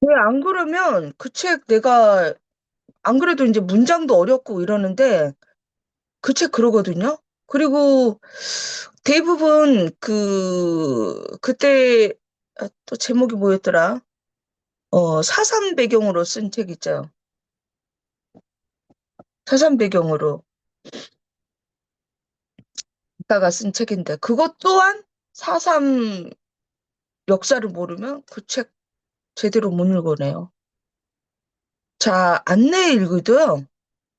왜 안 그러면 그 책 내가 안 그래도 이제 문장도 어렵고 이러는데 그 책 그러거든요. 그리고 대부분 그때 또 제목이 뭐였더라? 4.3 배경으로 쓴 책 있죠. 4.3 배경으로 작가가 쓴 책인데 그것 또한 4.3 역사를 모르면 그 책 제대로 못 읽어내요. 자, 안내 일기도요.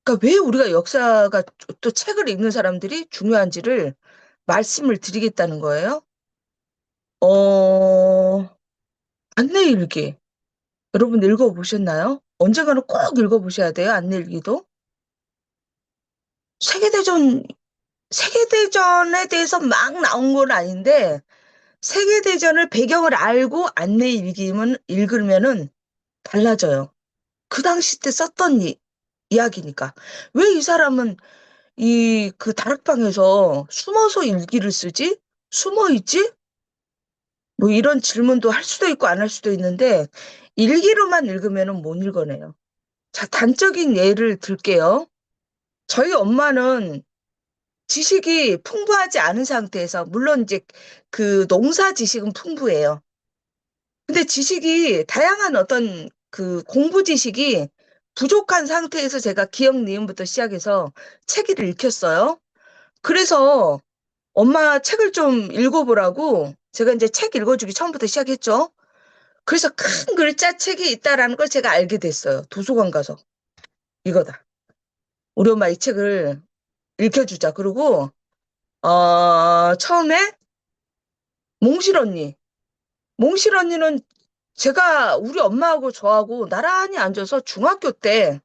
그러니까 왜 우리가 역사가 또 책을 읽는 사람들이 중요한지를 말씀을 드리겠다는 거예요. 어, 안내 일기. 여러분 읽어보셨나요? 언젠가는 꼭 읽어보셔야 돼요. 안내 일기도. 세계대전, 세계대전에 대해서 막 나온 건 아닌데, 세계대전을 배경을 알고 안내 일기면 읽으면은 달라져요. 그 당시 때 썼던 이야기니까. 왜 이 사람은 그 다락방에서 숨어서 일기를 쓰지? 숨어 있지? 뭐 이런 질문도 할 수도 있고 안 할 수도 있는데 일기로만 읽으면 못 읽어내요. 자, 단적인 예를 들게요. 저희 엄마는 지식이 풍부하지 않은 상태에서 물론 이제 그 농사 지식은 풍부해요. 근데 지식이 다양한 어떤 그 공부 지식이 부족한 상태에서 제가 기억 니은부터 시작해서 책을 읽혔어요. 그래서 엄마 책을 좀 읽어보라고 제가 이제 책 읽어주기 처음부터 시작했죠. 그래서 큰 글자 책이 있다라는 걸 제가 알게 됐어요. 도서관 가서. 이거다. 우리 엄마 이 책을 읽혀주자. 그리고, 처음에 몽실 언니. 몽실 언니는 제가 우리 엄마하고 저하고 나란히 앉아서 중학교 때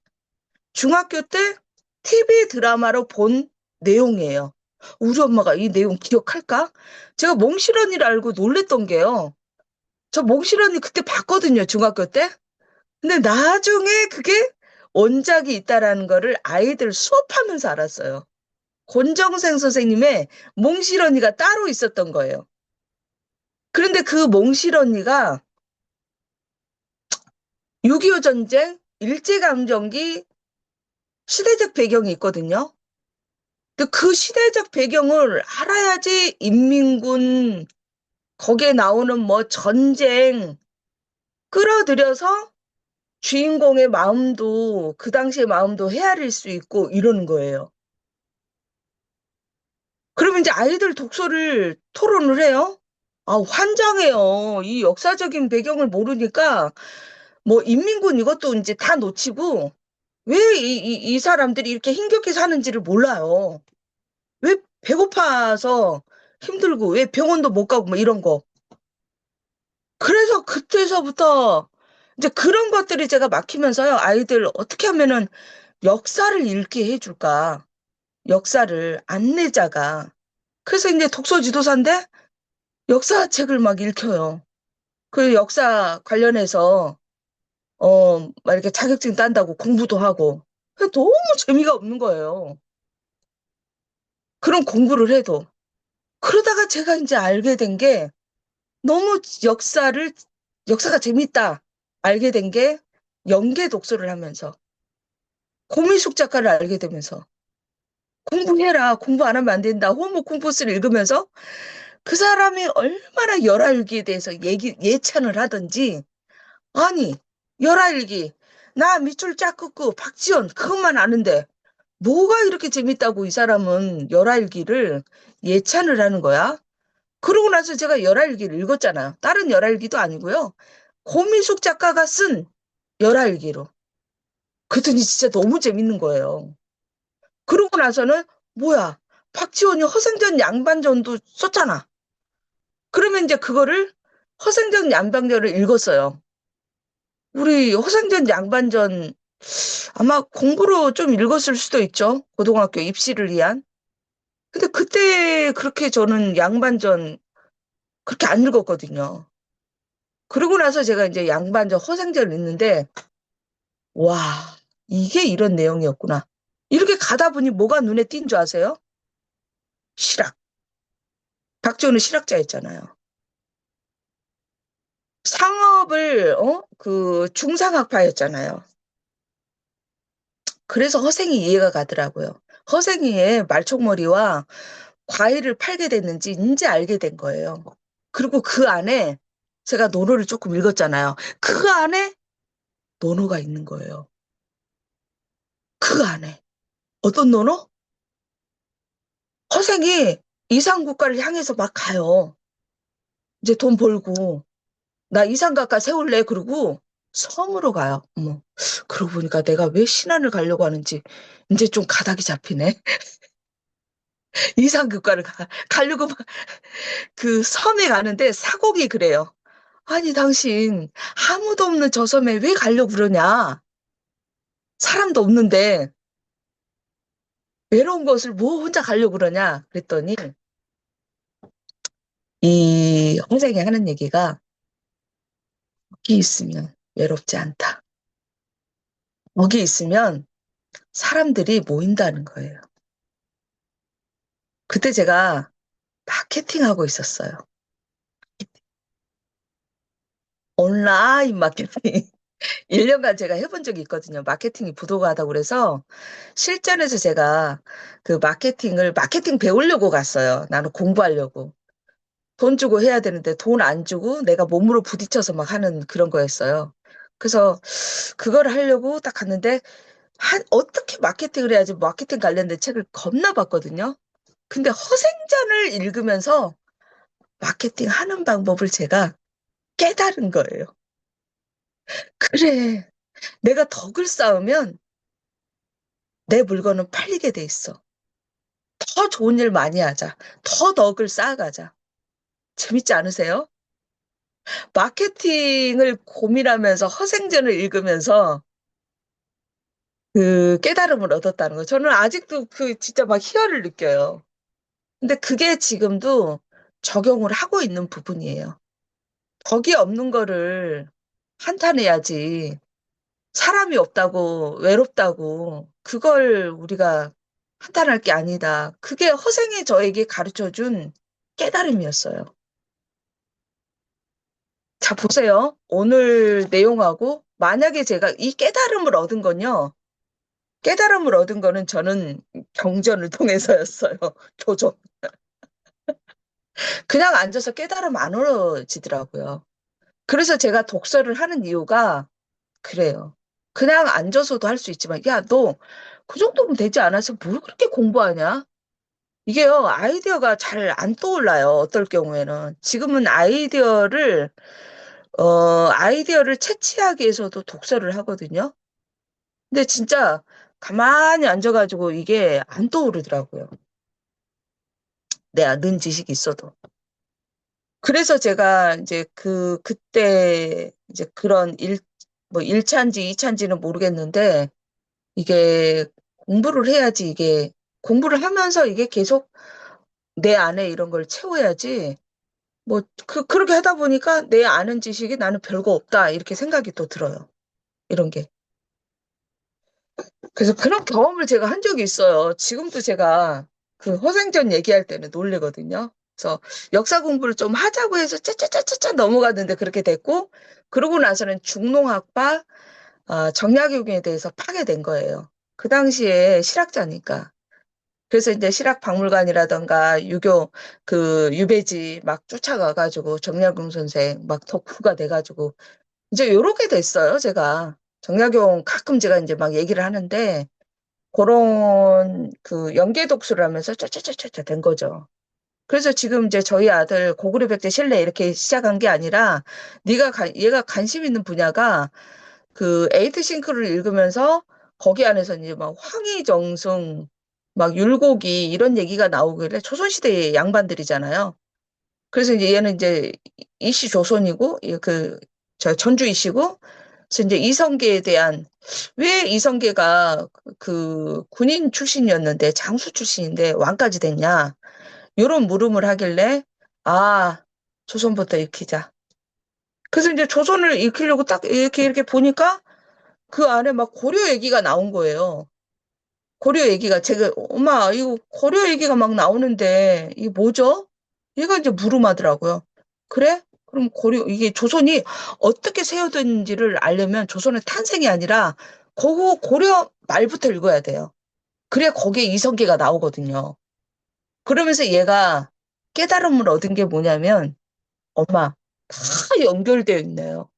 TV 드라마로 본 내용이에요. 우리 엄마가 이 내용 기억할까? 제가 몽실 언니를 알고 놀랬던 게요. 저 몽실 언니 그때 봤거든요, 중학교 때. 근데 나중에 그게 원작이 있다라는 거를 아이들 수업하면서 알았어요. 권정생 선생님의 몽실 언니가 따로 있었던 거예요. 그런데 그 몽실 언니가 6.25 전쟁, 일제강점기 시대적 배경이 있거든요. 근데 그 시대적 배경을 알아야지 인민군, 거기에 나오는 뭐 전쟁, 끌어들여서 주인공의 마음도, 그 당시의 마음도 헤아릴 수 있고 이러는 거예요. 그러면 이제 아이들 독서를 토론을 해요? 아, 환장해요. 이 역사적인 배경을 모르니까 뭐 인민군 이것도 이제 다 놓치고 왜 이 사람들이 이렇게 힘겹게 사는지를 몰라요. 왜 배고파서 힘들고 왜 병원도 못 가고 뭐 이런 거. 그래서 그때서부터 이제 그런 것들이 제가 막히면서요. 아이들 어떻게 하면은 역사를 읽게 해줄까? 역사를 안내자가. 그래서 이제 독서 지도사인데 역사책을 막 읽혀요. 그 역사 관련해서 막 이렇게 자격증 딴다고 공부도 하고. 너무 재미가 없는 거예요. 그런 공부를 해도. 그러다가 제가 이제 알게 된 게 너무 역사가 재밌다. 알게 된 게 연계 독서를 하면서 고미숙 작가를 알게 되면서 공부해라. 공부 안 하면 안 된다. 호모 콩포스를 읽으면서 그 사람이 얼마나 열알기에 대해서 예찬을 하든지 아니, 열알기. 나 밑줄 짝 긋고 박지원 그것만 아는데 뭐가 이렇게 재밌다고 이 사람은 열알기를 예찬을 하는 거야? 그러고 나서 제가 열알기를 읽었잖아요. 다른 열알기도 아니고요. 고미숙 작가가 쓴 열알기로. 그랬더니 진짜 너무 재밌는 거예요. 그러고 나서는 뭐야? 박지원이 허생전 양반전도 썼잖아. 그러면 이제 그거를 허생전 양반전을 읽었어요. 우리 허생전 양반전 아마 공부로 좀 읽었을 수도 있죠. 고등학교 입시를 위한. 근데 그때 그렇게 저는 양반전 그렇게 안 읽었거든요. 그러고 나서 제가 이제 양반전 허생전을 읽는데, 와, 이게 이런 내용이었구나. 이렇게 가다 보니 뭐가 눈에 띈 줄 아세요? 실학. 박지원은 실학자였잖아요. 상업을, 그 중상학파였잖아요. 그래서 허생이 이해가 가더라고요. 허생이의 말총머리와 과일을 팔게 됐는지 이제 알게 된 거예요. 그리고 그 안에 제가 논어를 조금 읽었잖아요. 그 안에 논어가 있는 거예요. 그 안에. 어떤 논어? 허생이 이상국가를 향해서 막 가요. 이제 돈 벌고. 나 이상각가 세울래? 그러고 섬으로 가요. 어머. 그러고 보니까 내가 왜 신안을 가려고 하는지 이제 좀 가닥이 잡히네. 이상국가를 가려고 막 그 섬에 가는데 사곡이 그래요. 아니, 당신 아무도 없는 저 섬에 왜 가려고 그러냐? 사람도 없는데 외로운 것을 뭐 혼자 가려고 그러냐? 그랬더니 이 선생이 하는 얘기가 거기 있으면 외롭지 않다. 거기 있으면 사람들이 모인다는 거예요. 그때 제가 마케팅하고 있었어요. 온라인 마케팅. 1년간 제가 해본 적이 있거든요. 마케팅이 부도가하다고 그래서 실전에서 제가 그 마케팅 배우려고 갔어요. 나는 공부하려고. 돈 주고 해야 되는데 돈 안 주고 내가 몸으로 부딪혀서 막 하는 그런 거였어요. 그래서 그걸 하려고 딱 갔는데 어떻게 마케팅을 해야지 마케팅 관련된 책을 겁나 봤거든요. 근데 허생전을 읽으면서 마케팅 하는 방법을 제가 깨달은 거예요. 그래. 내가 덕을 쌓으면 내 물건은 팔리게 돼 있어. 더 좋은 일 많이 하자. 더 덕을 쌓아가자. 재밌지 않으세요? 마케팅을 고민하면서 허생전을 읽으면서 그 깨달음을 얻었다는 거. 저는 아직도 그 진짜 막 희열을 느껴요. 근데 그게 지금도 적용을 하고 있는 부분이에요. 덕이 없는 거를 한탄해야지. 사람이 없다고, 외롭다고, 그걸 우리가 한탄할 게 아니다. 그게 허생이 저에게 가르쳐 준 깨달음이었어요. 자, 보세요. 오늘 내용하고, 만약에 제가 이 깨달음을 얻은 건요, 깨달음을 얻은 거는 저는 경전을 통해서였어요. 조정. 그냥 앉아서 깨달음 안 얻어지더라고요. 그래서 제가 독서를 하는 이유가 그래요. 그냥 앉아서도 할 수 있지만, 야, 너 그 정도면 되지 않아서 뭘 그렇게 공부하냐? 이게요, 아이디어가 잘 안 떠올라요. 어떨 경우에는. 지금은 아이디어를 채취하기 위해서도 독서를 하거든요. 근데 진짜 가만히 앉아가지고 이게 안 떠오르더라고요. 내가 는 지식이 있어도. 그래서 제가 이제 그때 이제 그런 뭐 1차인지 2차인지는 모르겠는데 이게 공부를 해야지 이게 공부를 하면서 이게 계속 내 안에 이런 걸 채워야지 뭐 그렇게 하다 보니까 내 아는 지식이 나는 별거 없다 이렇게 생각이 또 들어요. 이런 게. 그래서 그런 경험을 제가 한 적이 있어요. 지금도 제가 그 허생전 얘기할 때는 놀래거든요. 그래서 역사 공부를 좀 하자고 해서 짜짜짜짜짜 넘어갔는데 그렇게 됐고, 그러고 나서는 중농학파, 정약용에 대해서 파게 된 거예요. 그 당시에 실학자니까. 그래서 이제 실학박물관이라던가 그 유배지 막 쫓아가가지고 정약용 선생 막 덕후가 돼가지고 이제 요렇게 됐어요, 제가. 정약용 가끔 제가 이제 막 얘기를 하는데 그런 그 연계 독서를 하면서 짜짜짜짜짜 된 거죠. 그래서 지금 이제 저희 아들 고구려 백제 신래 이렇게 시작한 게 아니라 얘가 관심 있는 분야가 그 에이트 싱크를 읽으면서 거기 안에서 이제 막 황희정승 막 율곡이 이런 얘기가 나오길래 조선시대의 양반들이잖아요. 그래서 이제 얘는 이제 이씨 조선이고 저 전주 이씨고 그래서 이제 이성계에 대한 왜 이성계가 그 군인 출신이었는데 장수 출신인데 왕까지 됐냐 이런 물음을 하길래 아 조선부터 익히자. 그래서 이제 조선을 익히려고 딱 이렇게 보니까 그 안에 막 고려 얘기가 나온 거예요. 고려 얘기가 제가 엄마 이거 고려 얘기가 막 나오는데 이게 뭐죠? 얘가 이제 물음하더라고요. 그래? 그럼 이게 조선이 어떻게 세워졌는지를 알려면 조선의 탄생이 아니라 고려 말부터 읽어야 돼요. 그래야 거기에 이성계가 나오거든요. 그러면서 얘가 깨달음을 얻은 게 뭐냐면, 엄마, 다 연결되어 있네요.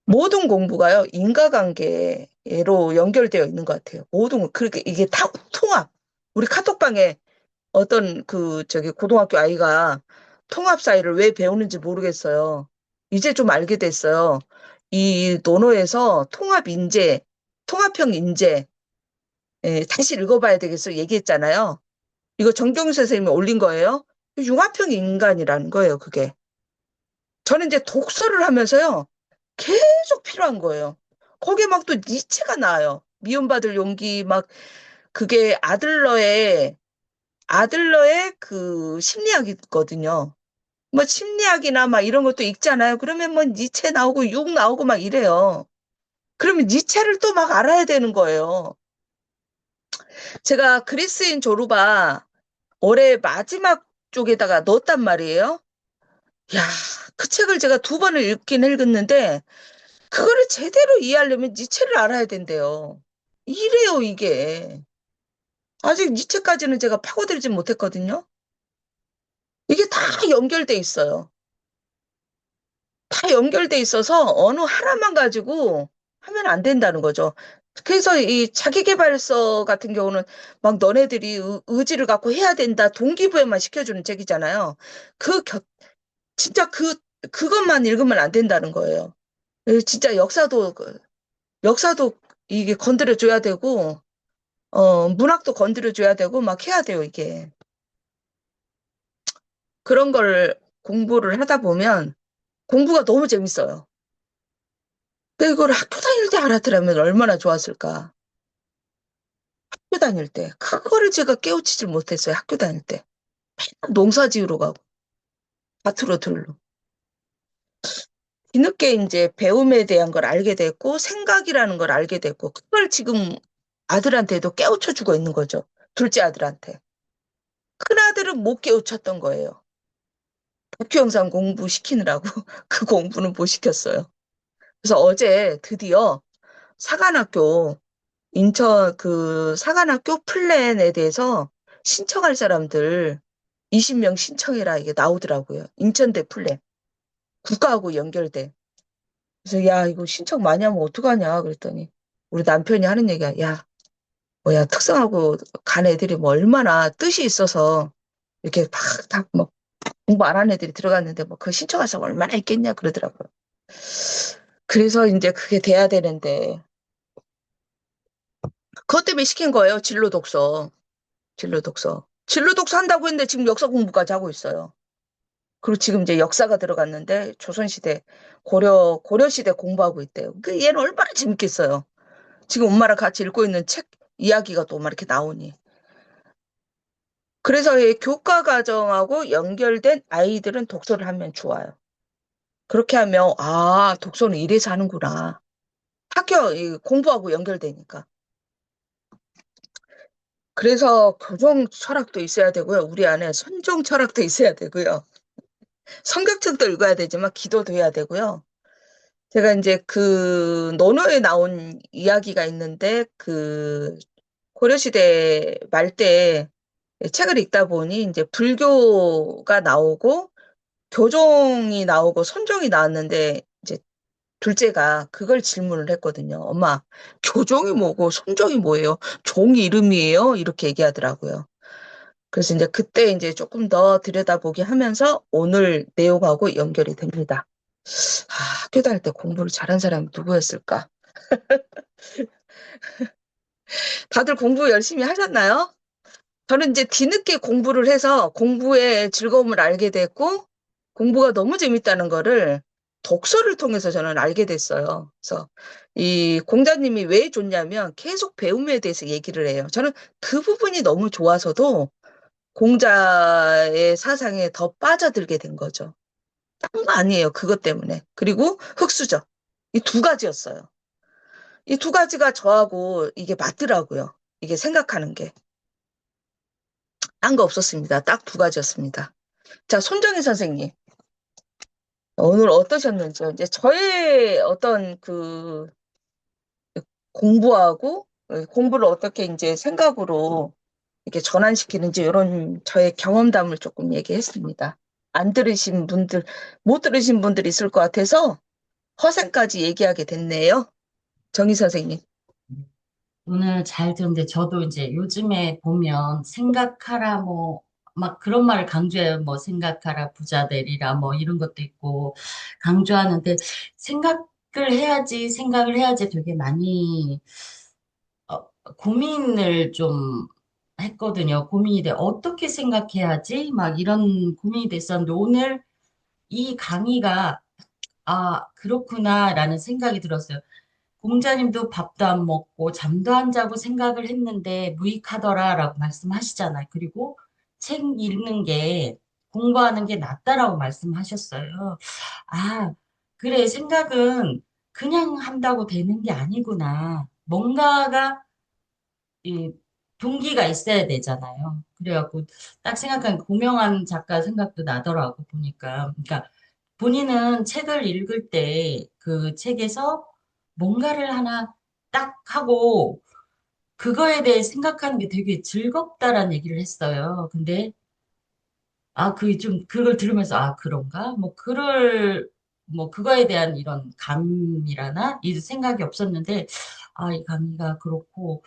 모든 공부가요, 인과관계로 연결되어 있는 것 같아요. 그렇게 이게 다 통합. 우리 카톡방에 어떤 고등학교 아이가 통합 사이를 왜 배우는지 모르겠어요. 이제 좀 알게 됐어요. 이 논어에서 통합형 인재, 다시 읽어봐야 되겠어 얘기했잖아요. 이거 정경수 선생님이 올린 거예요. 융합형 인간이라는 거예요, 그게. 저는 이제 독서를 하면서요, 계속 필요한 거예요. 거기에 막 또 니체가 나와요. 미움받을 용기, 막, 그게 아들러의 그 심리학이 있거든요. 뭐 심리학이나 막 이런 것도 읽잖아요. 그러면 뭐 니체 나오고 육 나오고 막 이래요. 그러면 니체를 또 막 알아야 되는 거예요. 제가 그리스인 조르바 올해 마지막 쪽에다가 넣었단 말이에요. 야, 그 책을 제가 두 번을 읽었는데 그거를 제대로 이해하려면 니체를 알아야 된대요. 이래요, 이게. 아직 니체까지는 제가 파고들지 못했거든요. 이게 다 연결돼 있어요. 다 연결돼 있어서 어느 하나만 가지고 하면 안 된다는 거죠. 그래서 이 자기계발서 같은 경우는 막 너네들이 의지를 갖고 해야 된다 동기부여만 시켜주는 책이잖아요. 그 곁, 진짜 그것만 읽으면 안 된다는 거예요. 진짜 역사도 이게 건드려줘야 되고, 문학도 건드려줘야 되고 막 해야 돼요, 이게. 그런 걸 공부를 하다 보면 공부가 너무 재밌어요. 근데 이걸 학교 다닐 때 알았더라면 얼마나 좋았을까. 학교 다닐 때. 그거를 제가 깨우치질 못했어요. 학교 다닐 때. 농사 지으러 가고, 밭으로 들러. 뒤늦게 이제 배움에 대한 걸 알게 됐고, 생각이라는 걸 알게 됐고, 그걸 지금 아들한테도 깨우쳐 주고 있는 거죠. 둘째 아들한테. 큰 아들은 못 깨우쳤던 거예요. 다큐 영상 공부시키느라고 그 공부는 못 시켰어요. 그래서 어제 드디어 사관학교 인천 사관학교 플랜에 대해서 신청할 사람들 20명 신청해라 이게 나오더라고요. 인천대 플랜. 국가하고 연결돼. 그래서 야, 이거 신청 많이 하면 어떡하냐 그랬더니 우리 남편이 하는 얘기야. 야, 뭐야, 특성하고 간 애들이 뭐 얼마나 뜻이 있어서 이렇게 막 다 뭐 공부 안 하는 애들이 들어갔는데 뭐 그 신청할 사람 얼마나 있겠냐 그러더라고요. 그래서 이제 그게 돼야 되는데 그것 때문에 시킨 거예요. 진로 독서. 진로 독서. 진로 독서 한다고 했는데 지금 역사 공부까지 하고 있어요. 그리고 지금 이제 역사가 들어갔는데 조선시대, 고려시대 공부하고 있대요. 그 얘는 얼마나 재밌겠어요. 지금 엄마랑 같이 읽고 있는 책 이야기가 또 막 이렇게 나오니. 그래서 이 교과 과정하고 연결된 아이들은 독서를 하면 좋아요. 그렇게 하면, 아, 독서는 이래서 하는구나. 공부하고 연결되니까. 그래서 교정 철학도 있어야 되고요. 우리 안에 선종 철학도 있어야 되고요. 성경책도 읽어야 되지만 기도도 해야 되고요. 제가 이제 그 논어에 나온 이야기가 있는데 고려시대 말때 책을 읽다 보니 이제 불교가 나오고 교종이 나오고 선종이 나왔는데 이제 둘째가 그걸 질문을 했거든요. 엄마, 교종이 뭐고 선종이 뭐예요? 종 이름이에요? 이렇게 얘기하더라고요. 그래서 이제 그때 이제 조금 더 들여다보게 하면서 오늘 내용하고 연결이 됩니다. 아, 학교 다닐 때 공부를 잘한 사람이 누구였을까? 다들 공부 열심히 하셨나요? 저는 이제 뒤늦게 공부를 해서 공부의 즐거움을 알게 됐고, 공부가 너무 재밌다는 거를 독서를 통해서 저는 알게 됐어요. 그래서 이 공자님이 왜 좋냐면 계속 배움에 대해서 얘기를 해요. 저는 그 부분이 너무 좋아서도 공자의 사상에 더 빠져들게 된 거죠. 딴 거 아니에요. 그것 때문에. 그리고 흙수저. 이 두 가지였어요. 이 두 가지가 저하고 이게 맞더라고요. 이게 생각하는 게. 딴 거 없었습니다. 딱 두 가지였습니다. 자, 손정희 선생님. 오늘 어떠셨는지요? 이제 저의 어떤 그 공부하고 공부를 어떻게 이제 생각으로 이렇게 전환시키는지 이런 저의 경험담을 조금 얘기했습니다. 안 들으신 분들, 못 들으신 분들이 있을 것 같아서 허생까지 얘기하게 됐네요. 정희 선생님. 오늘 잘 들었는데 저도 이제 요즘에 보면 생각하라 뭐 막 그런 말을 강조해요. 뭐 생각하라 부자 되리라 뭐 이런 것도 있고 강조하는데 생각을 해야지 되게 많이 고민을 좀 했거든요. 고민이 돼. 어떻게 생각해야지? 막 이런 고민이 됐었는데 오늘 이 강의가 아, 그렇구나라는 생각이 들었어요. 공자님도 밥도 안 먹고 잠도 안 자고 생각을 했는데 무익하더라라고 말씀하시잖아요. 그리고 책 읽는 게 공부하는 게 낫다라고 말씀하셨어요. 아, 그래. 생각은 그냥 한다고 되는 게 아니구나. 뭔가가 이 동기가 있어야 되잖아요. 그래갖고 딱 생각한 고명한 작가 생각도 나더라고 보니까. 그러니까 본인은 책을 읽을 때 그 책에서 뭔가를 하나 딱 하고 그거에 대해 생각하는 게 되게 즐겁다라는 얘기를 했어요. 근데 그걸 들으면서 그런가? 뭐 그거에 대한 이런 감이라나 이 생각이 없었는데 이 강의가 그렇고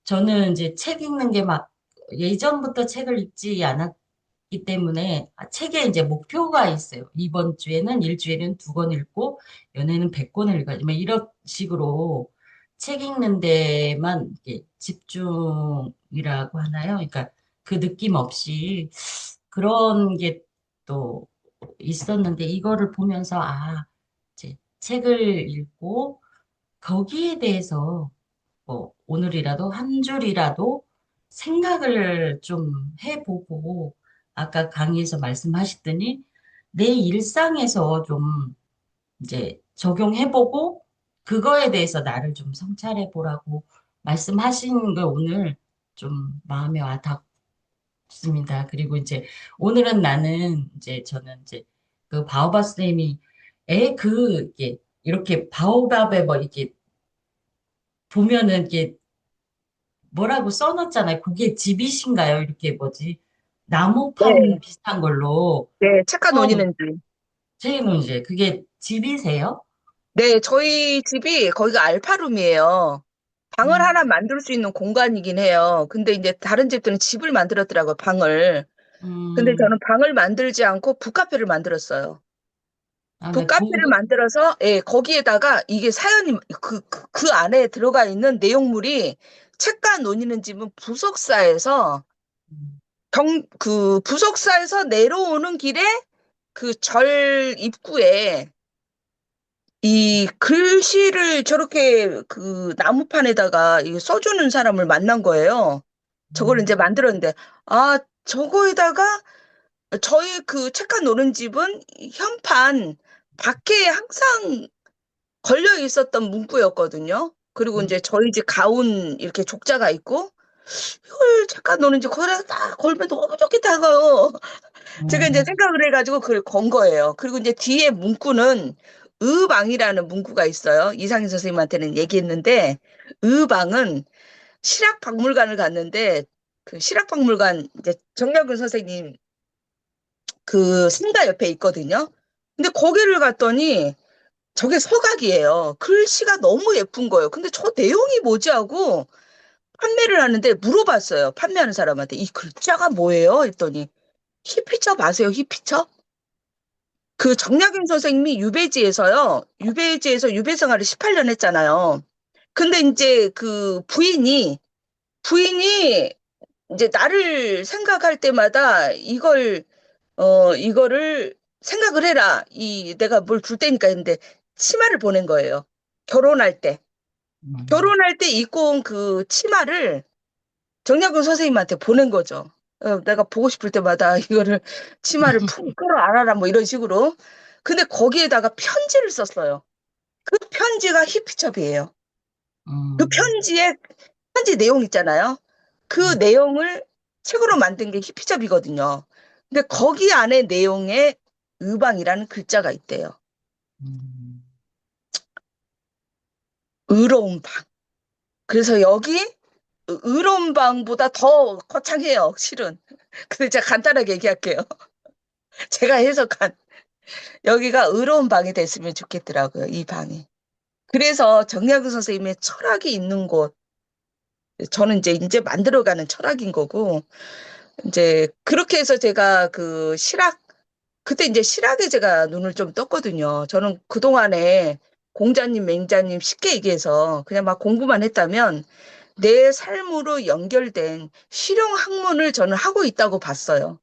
저는 이제 책 읽는 게 막 예전부터 책을 읽지 않았기 때문에 책에 이제 목표가 있어요. 이번 주에는 일주일은 2권 읽고 연애는 100권을 읽어야지. 막 이런 식으로 책 읽는 데만 이렇게 집중이라고 하나요? 그러니까 그 느낌 없이 그런 게 또 있었는데 이거를 보면서 이제 책을 읽고 거기에 대해서 뭐 오늘이라도 한 줄이라도 생각을 좀 해보고 아까 강의에서 말씀하셨더니 내 일상에서 좀 이제 적용해보고 그거에 대해서 나를 좀 성찰해보라고 말씀하신 걸 오늘 좀 마음에 와 닿습니다. 그리고 이제 오늘은 저는 이제 그 바오바 쌤이 이렇게 바오밥에 뭐 이렇게 보면은 이게 뭐라고 써놨잖아요. 그게 집이신가요? 이렇게 뭐지? 나무판 네, 비슷한 걸로. 네, 책과 어, 논의는지. 제이는 이제 그게 집이세요? 네, 저희 집이 거기가 알파룸이에요. 방을 하나 음, 만들 수 있는 공간이긴 해요. 근데 이제 다른 집들은 집을 만들었더라고요, 방을. 근데 음, 저는 방을 만들지 않고 북카페를 만들었어요. 네, 북카페를 만들어서, 예, 거기에다가 이게 사연이, 그 안에 들어가 있는 내용물이 책과 논의는 집은 부속사에서 음, 부속사에서 내려오는 길에 그 절 입구에 이 글씨를 저렇게 그 나무판에다가 이 써주는 사람을 만난 거예요. 저걸 이제 음, 만들었는데, 저거에다가 저희 그 책간 노른집은 현판 밖에 항상 걸려 있었던 문구였거든요. 그리고 음, 이제 저희 집 가운 이렇게 족자가 있고, 이걸 책간 노른집 거기다 딱 걸면 너무 좋겠다고요. 제가 이제 음, 생각을 해가지고 그걸 건 거예요. 그리고 이제 뒤에 문구는 의방이라는 문구가 있어요. 이상희 선생님한테는 얘기했는데, 의방은 실학박물관을 갔는데, 그 실학박물관 이제 정약근 선생님 그 상가 옆에 있거든요. 근데 거기를 갔더니 저게 서각이에요. 글씨가 너무 예쁜 거예요. 근데 저 내용이 뭐지 하고 판매를 하는데 물어봤어요. 판매하는 사람한테 이 글자가 뭐예요? 했더니 히피첩 아세요? 히피첩? 그 정약용 선생님이 유배지에서 유배 생활을 18년 했잖아요. 근데 이제 그 부인이 이제 나를 생각할 때마다 이거를 생각을 해라. 내가 뭘 줄 테니까 했는데 치마를 보낸 거예요. 결혼할 때. 음, 결혼할 때 입고 온 그 치마를 정약용 선생님한테 보낸 거죠. 내가 보고 싶을 때마다 이거를 치마를 푹 끌어안아라 뭐 이런 식으로. 근데 거기에다가 편지를 썼어요. 그 편지가 히피첩이에요. 그 음, 편지 내용 있잖아요. 그 음, 내용을 책으로 만든 게 히피첩이거든요. 근데 거기 안에 내용에 의방이라는 글자가 있대요. 음, 의로운 방. 그래서 여기 의로운 방보다 더 거창해요, 실은. 근데 제가 간단하게 얘기할게요. 제가 해석한 여기가 의로운 방이 됐으면 좋겠더라고요, 이 방이. 그래서 정약용 선생님의 철학이 있는 곳, 저는 이제 만들어가는 철학인 거고, 이제 그렇게 해서 제가 그 실학, 그때 이제 실학에 제가 눈을 좀 떴거든요. 저는 그동안에 공자님, 맹자님 쉽게 얘기해서 그냥 막 공부만 했다면 내 삶으로 연결된 실용 학문을 저는 하고 있다고 봤어요.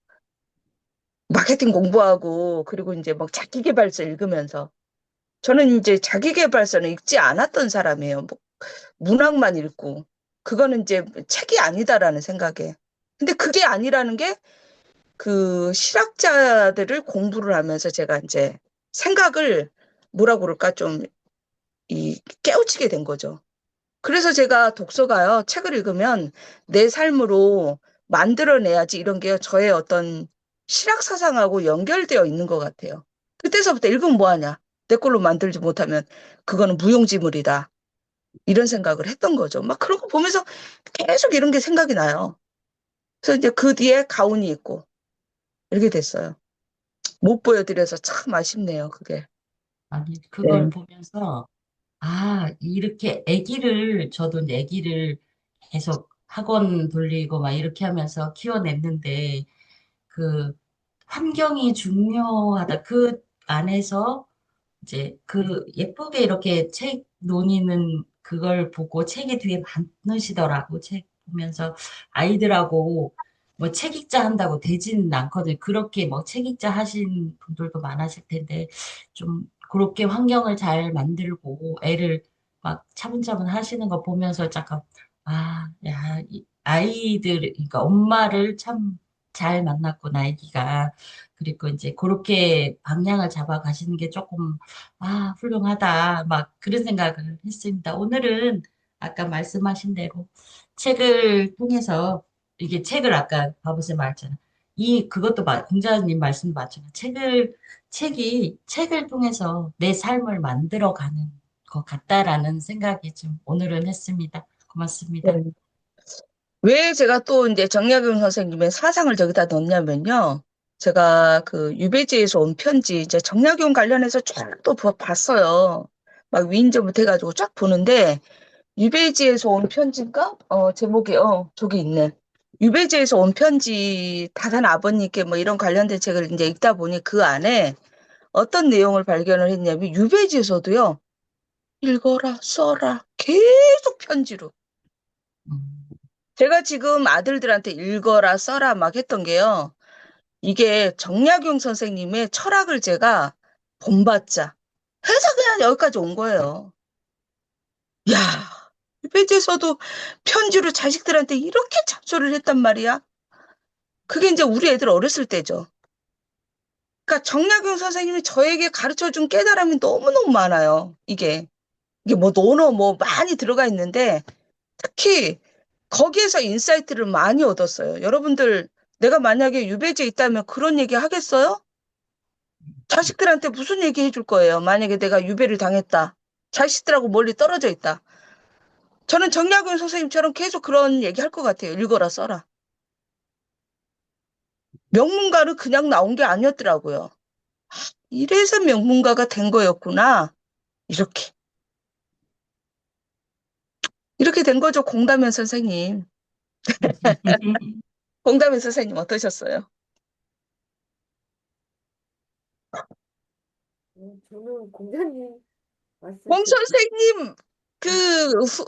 마케팅 공부하고, 그리고 이제 막 자기계발서 읽으면서. 저는 이제 자기계발서는 읽지 않았던 사람이에요. 뭐 문학만 읽고. 그거는 이제 책이 아니다라는 생각에. 근데 그게 아니라는 게 그 실학자들을 공부를 하면서 제가 이제 생각을 뭐라고 그럴까 좀 이 깨우치게 된 거죠. 그래서 제가 독서가요, 책을 읽으면 내 삶으로 만들어내야지 이런 게 저의 어떤 실학 사상하고 연결되어 있는 것 같아요. 그때서부터 읽으면 뭐하냐? 내 걸로 만들지 못하면 그거는 무용지물이다. 이런 생각을 했던 거죠. 막 그런 거 보면서 계속 이런 게 생각이 나요. 그래서 이제 그 뒤에 가훈이 있고 이렇게 됐어요. 못 보여드려서 참 아쉽네요, 그게. 아니, 그걸 네. 보면서, 아, 이렇게 저도 이제 아기를 계속 학원 돌리고 막 이렇게 하면서 키워냈는데, 그 환경이 중요하다. 그 안에서 이제 그 예쁘게 이렇게 책 논의는 그걸 보고 책이 뒤에 많으시더라고. 책 보면서 아이들하고 뭐 책 읽자 한다고 되지는 않거든요. 그렇게 뭐 책 읽자 하신 분들도 많으실 텐데 좀 그렇게 환경을 잘 만들고 애를 막 차분차분 하시는 거 보면서 잠깐 야, 이 아이들 그러니까 엄마를 참 잘 만났구나, 아기가. 그리고 이제 그렇게 방향을 잡아 가시는 게 조금 훌륭하다. 막 그런 생각을 했습니다. 오늘은 아까 말씀하신 대로 책을 통해서 이게 책을 아까 바보쌤 말했잖아. 그것도 공자님 말씀 맞잖아. 책을 통해서 내 삶을 만들어가는 것 같다라는 생각이 좀 오늘은 했습니다. 고맙습니다. 네. 왜 제가 또 이제 정약용 선생님의 사상을 저기다 넣냐면요. 제가 그 유배지에서 온 편지, 이제 정약용 관련해서 쫙 또 봤어요. 막 위인전부터 해가지고 쫙 보는데, 유배지에서 온 편지인가? 제목이, 저기 있네. 유배지에서 온 편지, 다산 아버님께 뭐 이런 관련된 책을 이제 읽다 보니 그 안에 어떤 내용을 발견을 했냐면, 유배지에서도요, 읽어라, 써라, 계속 편지로. 음, 제가 지금 아들들한테 읽어라, 써라 막 했던 게요. 이게 정약용 선생님의 철학을 제가 본받자 해서 그냥 여기까지 온 거예요. 야, 유배지에서도 편지로 자식들한테 이렇게 잡소리를 했단 말이야. 그게 이제 우리 애들 어렸을 때죠. 그러니까 정약용 선생님이 저에게 가르쳐 준 깨달음이 너무너무 많아요. 이게 뭐 논어 뭐 많이 들어가 있는데 특히 거기에서 인사이트를 많이 얻었어요. 여러분들 내가 만약에 유배지에 있다면 그런 얘기 하겠어요? 자식들한테 무슨 얘기 해줄 거예요? 만약에 내가 유배를 당했다. 자식들하고 멀리 떨어져 있다. 저는 정약용 선생님처럼 계속 그런 얘기 할 것 같아요. 읽어라, 써라. 명문가는 그냥 나온 게 아니었더라고요. 이래서 명문가가 된 거였구나. 이렇게. 이렇게 된 거죠, 공담현 선생님. 공담현 선생님 어떠셨어요? 저는 공자님 말씀 공 선생님, 그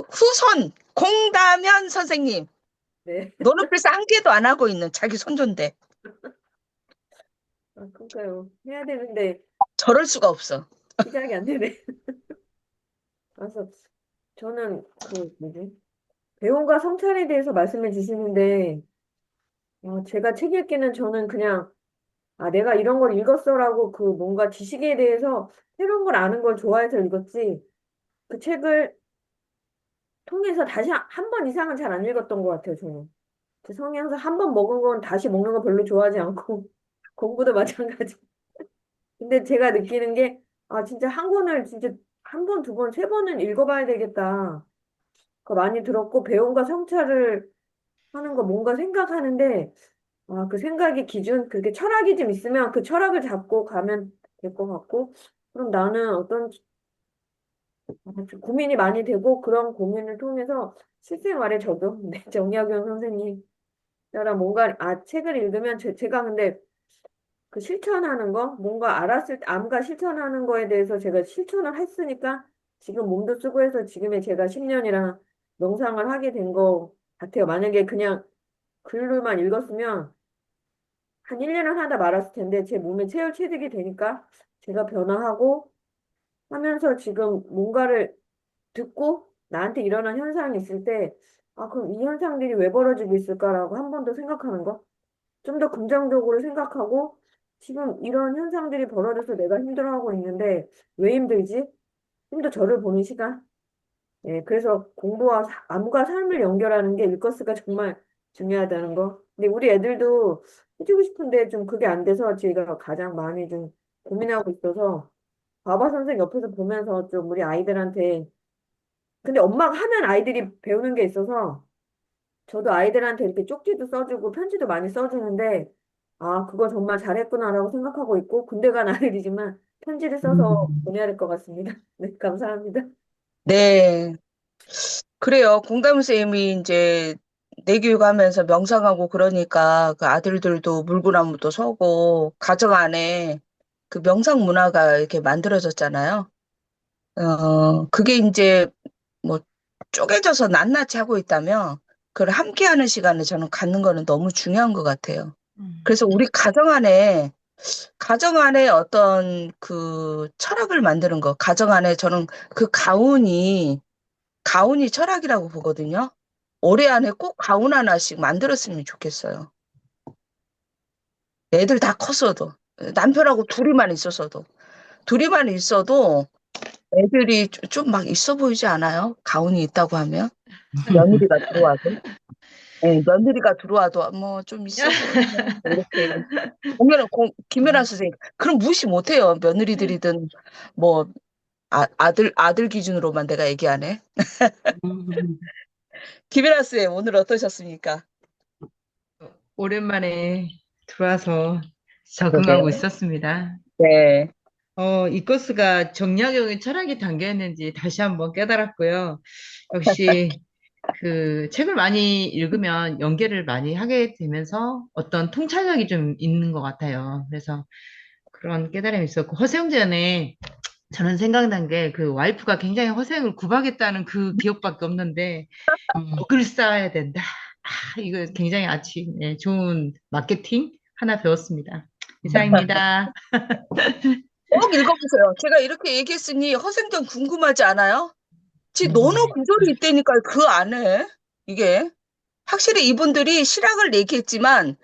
후손, 공담현 선생님. 네. 노노필스 한 개도 안 하고 있는 자기 손존대. 그러니까요. 해야 되는데 저럴 수가 없어. 시작이 안 되네. 그래서 저는 그 뭐지? 배움과 성찰에 대해서 말씀해 주시는데 제가 책 읽기는 저는 그냥 내가 이런 걸 읽었어라고 그 뭔가 지식에 대해서 새로운 걸 아는 걸 좋아해서 읽었지. 그 책을 통해서 다시 한 번 이상은 잘 안 읽었던 것 같아요, 저는. 제 성향상 한 번 먹은 건 다시 먹는 거 별로 좋아하지 않고 공부도 마찬가지. 근데 제가 느끼는 게, 아, 진짜 한 권을 진짜 한 번, 두 번, 세 번은 읽어봐야 되겠다. 그 많이 들었고, 배움과 성찰을 하는 거 뭔가 생각하는데, 아, 그 생각의 기준, 그게 철학이 좀 있으면 그 철학을 잡고 가면 될 것 같고, 그럼 나는 어떤 좀 고민이 많이 되고, 그런 고민을 통해서 실생활에 저도, 네, 정약용 선생님, 랑 뭔가, 아, 책을 읽으면 제가 근데 그 실천하는 거, 뭔가 알았을 때, 암과 실천하는 거에 대해서 제가 실천을 했으니까 지금 몸도 쓰고 해서 지금의 제가 10년이랑 명상을 하게 된 거 같아요. 만약에 그냥 글로만 읽었으면 한 1년을 하다 말았을 텐데 제 몸에 체득이 되니까 제가 변화하고 하면서 지금 뭔가를 듣고 나한테 일어난 현상이 있을 때, 아, 그럼 이 현상들이 왜 벌어지고 있을까라고 한 번 더 생각하는 거. 좀 더 긍정적으로 생각하고 지금 이런 현상들이 벌어져서 내가 힘들어하고 있는데 왜 힘들지? 좀 더 저를 보는 시간. 예, 그래서 공부와 암과 삶을 연결하는 게 일거스가 정말 중요하다는 거. 근데 우리 애들도 해주고 싶은데 좀 그게 안 돼서 제가 가장 많이 좀 고민하고 있어서 바바 선생 옆에서 보면서 좀 우리 아이들한테 근데 엄마가 하면 아이들이 배우는 게 있어서 저도 아이들한테 이렇게 쪽지도 써주고 편지도 많이 써주는데, 아, 그거 정말 잘했구나라고 생각하고 있고, 군대 간 아들이지만 편지를 써서 음. 보내야 될 것 같습니다. 네, 감사합니다. 네. 그래요. 공담 쌤이 이제 내교육하면서 명상하고 그러니까 그 아들들도 물구나무도 서고 가정 안에 그 명상 문화가 이렇게 만들어졌잖아요. 그게 이제 뭐 쪼개져서 낱낱이 하고 있다면 그걸 함께하는 시간을 저는 갖는 거는 너무 중요한 것 같아요. 그래서 우리 가정 안에 어떤 그 철학을 만드는 거, 가정 안에 저는 그 가훈이 철학이라고 보거든요. 올해 안에 꼭 가훈 하나씩 만들었으면 좋겠어요. 애들 다 컸어도, 남편하고 둘이만 있어도 애들이 좀 막 있어 보이지 않아요? 가훈이 있다고 하면? 며느리가 들어와도? 네, 며느리가 들어와도 뭐 좀 있어 보이네. 이렇게. 김연아 선생님, 그럼 무시 못해요. 며느리들이든, 뭐, 아들 기준으로만 내가 얘기하네. 음. 김연아 선생님, 오늘 어떠셨습니까? 오랜만에 들어와서 적응하고 그러게요. 있었습니다. 네. 이 코스가 정약용의 철학이 담겨 있는지 다시 한번 깨달았고요. 역시 그 책을 많이 읽으면 연계를 많이 하게 되면서 어떤 통찰력이 좀 있는 것 같아요. 그래서 그런 깨달음이 있었고, 허세웅전에 저는 생각난 게 그 와이프가 굉장히 허세웅을 구박했다는 그 기억밖에 없는데, 음. 글 써야 된다. 이거 굉장히 좋은 마케팅 하나 배웠습니다. 이상입니다. 꼭 읽어보세요. 제가 이렇게 얘기했으니 허생전 궁금하지 않아요? 논어 네. 구절이 있다니까요, 그 안에. 이게. 확실히 이분들이 실학을 얘기했지만,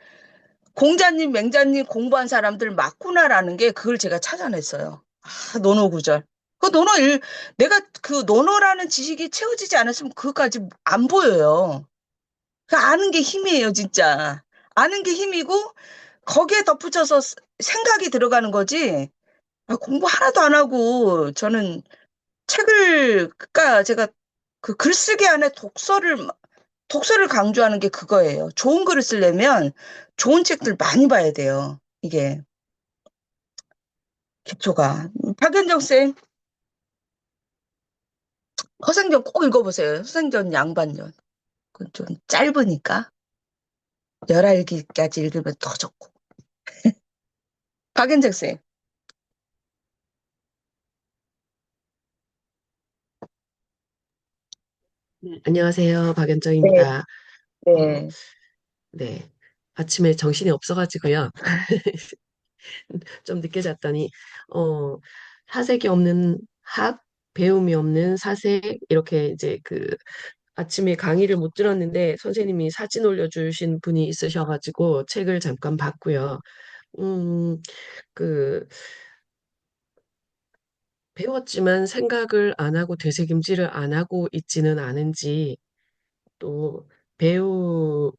공자님, 맹자님 공부한 사람들 맞구나라는 게 그걸 제가 찾아냈어요. 아, 논어 구절. 내가 그 논어라는 지식이 채워지지 않았으면 그것까지 안 보여요. 그 아는 게 힘이에요, 진짜. 아는 게 힘이고, 거기에 덧붙여서 생각이 들어가는 거지. 아, 공부 하나도 안 하고, 저는 그러니까 제가 그 글쓰기 안에 독서를 강조하는 게 그거예요. 좋은 글을 쓰려면 좋은 책들 많이 봐야 돼요. 이게, 기초가. 박연정 쌤, 허생전 꼭 읽어보세요. 허생전 양반전. 그건 좀 짧으니까. 열알기까지 읽으면 더 좋고. 박연정 쌤. 네, 안녕하세요. 네, 박연정입니다. 어, 네. 네. 아침에 정신이 없어가지고요. 좀 늦게 잤더니, 어, 사색이 없는 학, 배움이 없는 사색, 이렇게 이제 그 아침에 강의를 못 들었는데 선생님이 사진 올려주신 분이 있으셔가지고 책을 잠깐 봤고요. 음, 그, 배웠지만 생각을 안 하고 되새김질을 안 하고 있지는 않은지 또 배우,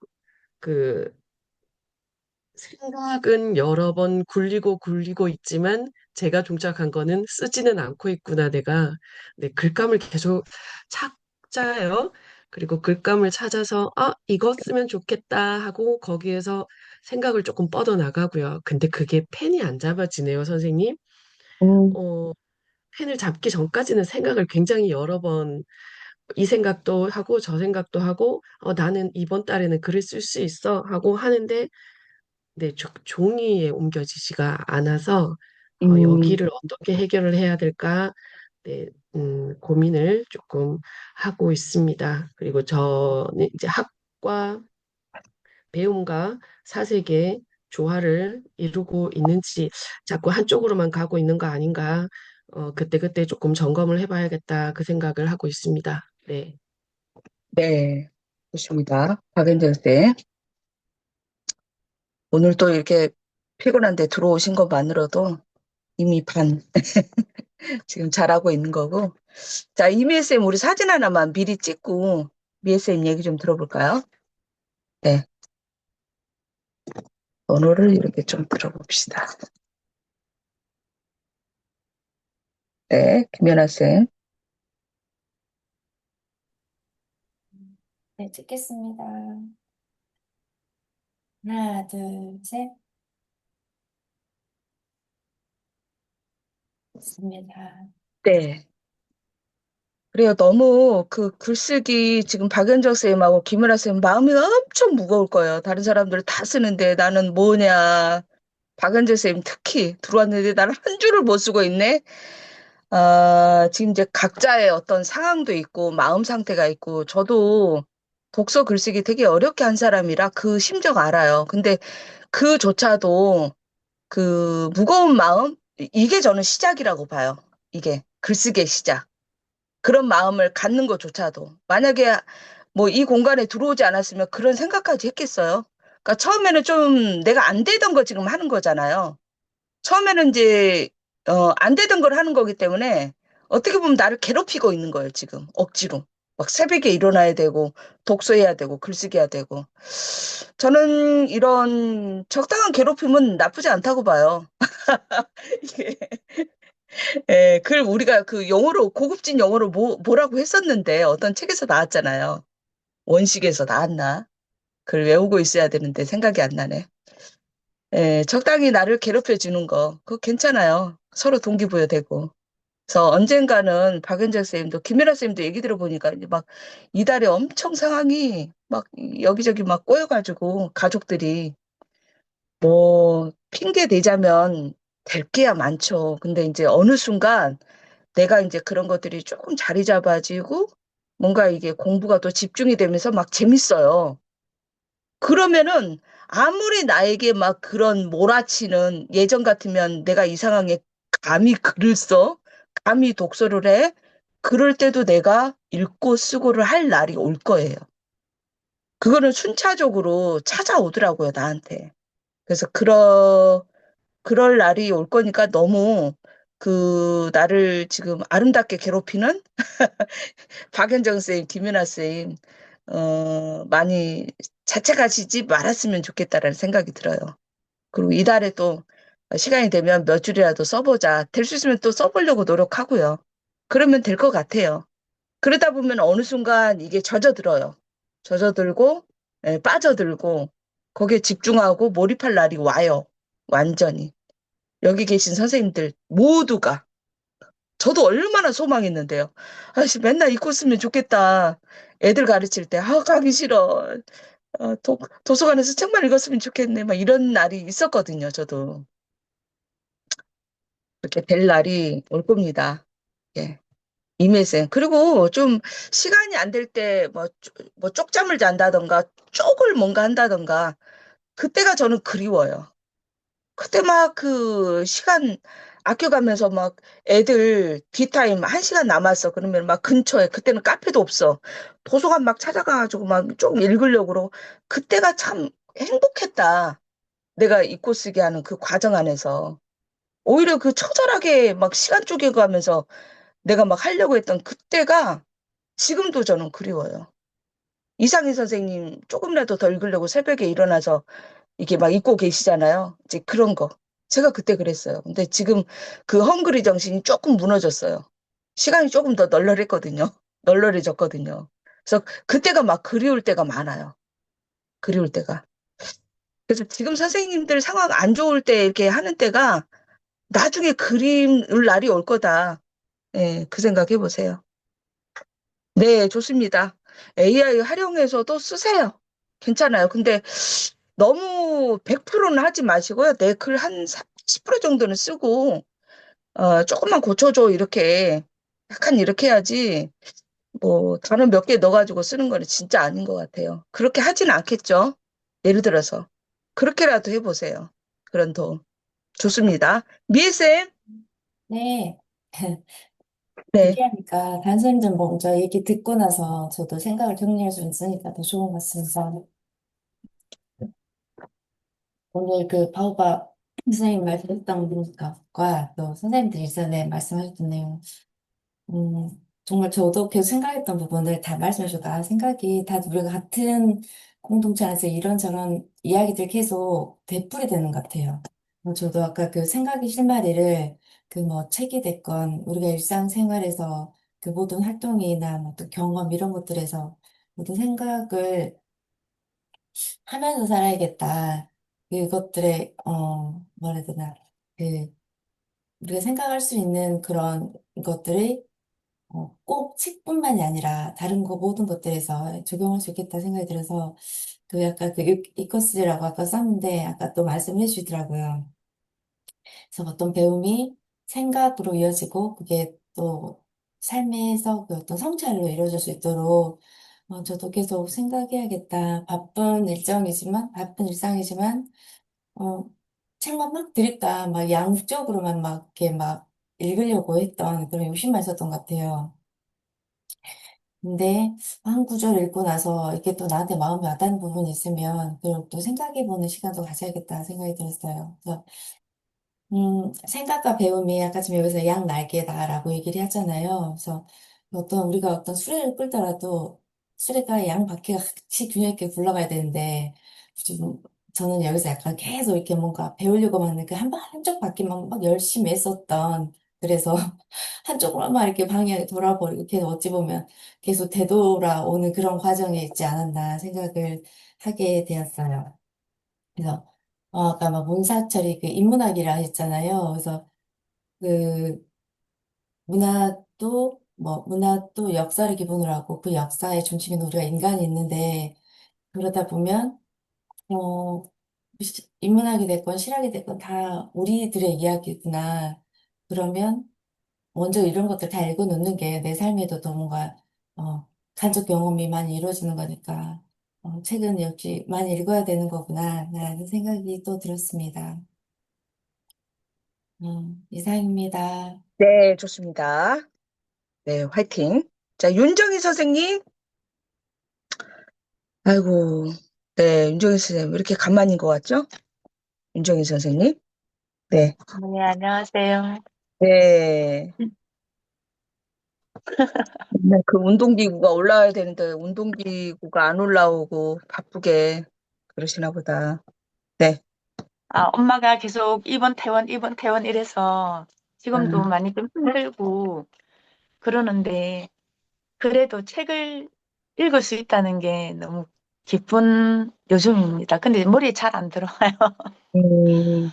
그 생각은 여러 번 굴리고 굴리고 있지만 제가 종착한 거는 쓰지는 않고 있구나, 내가. 네, 글감을 계속 찾아요. 그리고 글감을 찾아서, 이거 쓰면 좋겠다 하고 거기에서 생각을 조금 뻗어나가고요. 근데 그게 펜이 안 잡아지네요, 선생님. 음, 어, 펜을 잡기 전까지는 생각을 굉장히 여러 번 이 생각도 하고 저 생각도 하고 나는 이번 달에는 글을 쓸 수 있어 하고 하는데 네, 종이에 옮겨지지가 않아서 음, 여기를 어떻게 해결을 해야 될까 네, 고민을 조금 하고 있습니다. 그리고 저는 이제 학과 배움과 사색의 조화를 이루고 있는지 자꾸 한쪽으로만 가고 있는 거 아닌가 그때그때 조금 점검을 해봐야겠다 그 생각을 하고 있습니다. 네. 네, 좋습니다. 박은정 쌤. 오늘 또 이렇게 피곤한데 들어오신 것만으로도 이미 반 지금 잘하고 있는 거고. 자, 이미애 쌤, 우리 사진 하나만 미리 찍고 미애 쌤 얘기 좀 들어볼까요? 네, 번호를 이렇게 좀 들어봅시다. 네, 김연아 쌤. 네, 찍겠습니다. 하나, 둘, 셋. 있습니다. 네. 그래요. 너무 그 글쓰기 지금 박연정 쌤하고 김연아 쌤 마음이 엄청 무거울 거예요. 다른 사람들 다 쓰는데 나는 뭐냐. 박연정 쌤 특히 들어왔는데 나는 한 줄을 못 쓰고 있네. 지금 이제 각자의 어떤 상황도 있고 마음 상태가 있고 저도 독서 글쓰기 되게 어렵게 한 사람이라 그 심정 알아요. 근데 그조차도 그 무거운 마음 이게 저는 시작이라고 봐요. 이게 글쓰기의 시작. 그런 마음을 갖는 것조차도 만약에 뭐 이 공간에 들어오지 않았으면 그런 생각까지 했겠어요. 그러니까 처음에는 좀 내가 안 되던 거 지금 하는 거잖아요. 처음에는 이제 안 되던 걸 하는 거기 때문에 어떻게 보면 나를 괴롭히고 있는 거예요, 지금. 억지로. 막 새벽에 일어나야 되고 독서해야 되고 글쓰기 해야 되고. 저는 이런 적당한 괴롭힘은 나쁘지 않다고 봐요. 이게 예, 글 우리가 그 영어로 고급진 영어로 뭐라고 했었는데 어떤 책에서 나왔잖아요. 원식에서 나왔나? 글 외우고 있어야 되는데 생각이 안 나네. 예, 적당히 나를 괴롭혀 주는 거, 그거 괜찮아요. 서로 동기부여 되고. 그래서 언젠가는 박은정 쌤도 김연아 쌤도 얘기 들어보니까 이제 막 이달에 엄청 상황이 막 여기저기 막 꼬여가지고 가족들이 뭐 핑계 대자면 될 게야 많죠. 근데 이제 어느 순간 내가 이제 그런 것들이 조금 자리 잡아지고 뭔가 이게 공부가 또 집중이 되면서 막 재밌어요. 그러면은 아무리 나에게 막 그런 몰아치는 예전 같으면 내가 이 상황에 감히 글을 써? 감히 독서를 해? 그럴 때도 내가 읽고 쓰고를 할 날이 올 거예요. 그거는 순차적으로 찾아오더라고요, 나한테. 그래서 그럴 날이 올 거니까 너무 그 나를 지금 아름답게 괴롭히는 박현정 쌤, 김윤아 쌤, 많이 자책하시지 말았으면 좋겠다라는 생각이 들어요. 그리고 이달에 또 시간이 되면 몇 줄이라도 써보자. 될 수 있으면 또 써보려고 노력하고요. 그러면 될 것 같아요. 그러다 보면 어느 순간 이게 젖어들어요. 젖어들고, 빠져들고, 거기에 집중하고 몰입할 날이 와요. 완전히. 여기 계신 선생님들 모두가. 저도 얼마나 소망했는데요. 아씨, 맨날 잊고 쓰면 좋겠다. 애들 가르칠 때, 가기 싫어. 도서관에서 책만 읽었으면 좋겠네. 막 이런 날이 있었거든요, 저도. 그렇게 될 날이 올 겁니다. 예. 임혜생. 그리고 좀 시간이 안 될 때, 뭐 쪽잠을 잔다던가, 쪽을 뭔가 한다던가, 그때가 저는 그리워요. 그때 막 그 시간 아껴가면서 막 애들 뒷타임 1시간 남았어. 그러면 막 근처에 그때는 카페도 없어. 도서관 막 찾아가가지고 막 좀 읽으려고 그러고 그때가 참 행복했다. 내가 읽고 쓰게 하는 그 과정 안에서. 오히려 그 처절하게 막 시간 쪼개가면서 내가 막 하려고 했던 그때가 지금도 저는 그리워요. 이상희 선생님 조금이라도 더 읽으려고 새벽에 일어나서 이게 막 읽고 계시잖아요. 이제 그런 거. 제가 그때 그랬어요. 근데 지금 그 헝그리 정신이 조금 무너졌어요. 시간이 조금 더 널널했거든요. 널널해졌거든요. 그래서 그때가 막 그리울 때가 많아요. 그리울 때가. 그래서 지금 선생님들 상황 안 좋을 때 이렇게 하는 때가 나중에 그리울 날이 올 거다. 예, 그 생각 해보세요. 네, 좋습니다. AI 활용해서도 쓰세요. 괜찮아요. 근데 너무 100%는 하지 마시고요. 내 글 한 10% 정도는 쓰고, 조금만 고쳐줘. 이렇게. 약간 이렇게 해야지. 뭐, 단어 몇 개 넣어가지고 쓰는 거는 진짜 아닌 것 같아요. 그렇게 하진 않겠죠? 예를 들어서. 그렇게라도 해보세요. 그런 도움. 좋습니다. 미애쌤? 네. 네. 얘기하니까 단선님 먼저 얘기 듣고 나서 저도 생각을 정리할 수 있으니까 더 좋은 것 같습니다. 오늘 그 바오바 선생님 말씀하셨던 것과 또 선생님들이 이전에 말씀하셨던 내용, 음, 정말 저도 계속 생각했던 부분을 다 말씀해 주다 생각이 다 우리가 같은 공동체 안에서 이런저런 이야기들 계속 되풀이 되는 것 같아요. 저도 아까 그 생각이 실마리를 그 뭐 책이 됐건 우리가 일상생활에서 그 모든 활동이나 뭐 또 경험 이런 것들에서 모든 생각을 하면서 살아야겠다. 그것들의, 뭐라 해야 되나. 그, 우리가 생각할 수 있는 그런 것들이 꼭 책뿐만이 아니라 다른 거 모든 것들에서 적용할 수 있겠다 생각이 들어서 그 약간 그 이커스라고 아까 썼는데 아까 또 말씀해 주시더라고요. 그래서 어떤 배움이 생각으로 이어지고 그게 또 삶에서 그 어떤 성찰로 이루어질 수 있도록 저도 계속 생각해야겠다. 바쁜 일상이지만 어, 책만 막 들을까 막 양쪽으로만 막 이렇게 막 읽으려고 했던 그런 욕심만 있었던 것 같아요. 근데 한 구절 읽고 나서 이게 또 나한테 마음에 와닿는 부분이 있으면 그걸 또 생각해보는 시간도 가져야겠다 생각이 들었어요. 그래서 생각과 배움이 아까 지금 여기서 양날개다라고 얘기를 하잖아요. 그래서 우리가 어떤 수레를 끌더라도 수레가 양 바퀴가 같이 균형 있게 굴러가야 되는데, 지금 저는 여기서 약간 계속 이렇게 뭔가 배우려고 하는 그 한쪽 바퀴만 막 열심히 했었던, 그래서 한쪽으로만 이렇게 방향이 돌아버리고, 계속 어찌 보면 계속 되돌아오는 그런 과정에 있지 않았나 생각을 하게 되었어요. 그래서 아까 막 문사철이 그 인문학이라 했잖아요. 그래서 그 문학도 역사를 기본으로 하고 그 역사의 중심에는 우리가 인간이 있는데 그러다 보면 어 인문학이 됐건 실학이 됐건 다 우리들의 이야기구나. 그러면 먼저 이런 것들 다 읽어놓는 게 내 삶에도 더 뭔가 어 간접 경험이 많이 이루어지는 거니까 책은 역시 많이 읽어야 되는 거구나 라는 생각이 또 들었습니다. 이상입니다. 네, 좋습니다. 네, 화이팅. 자, 윤정희 선생님. 아이고, 네, 윤정희 선생님. 왜 이렇게 간만인 것 같죠? 윤정희 선생님. 네. 네, 안녕하세요. 네. 네, 그 운동기구가 올라와야 되는데, 운동기구가 안 올라오고 바쁘게 그러시나 보다. 네. 엄마가 계속 입원, 퇴원 이래서 지금도 아, 많이 좀 힘들고 그러는데 그래도 책을 읽을 수 있다는 게 너무 기쁜 요즘입니다. 근데 머리에 잘 안 들어와요. 음,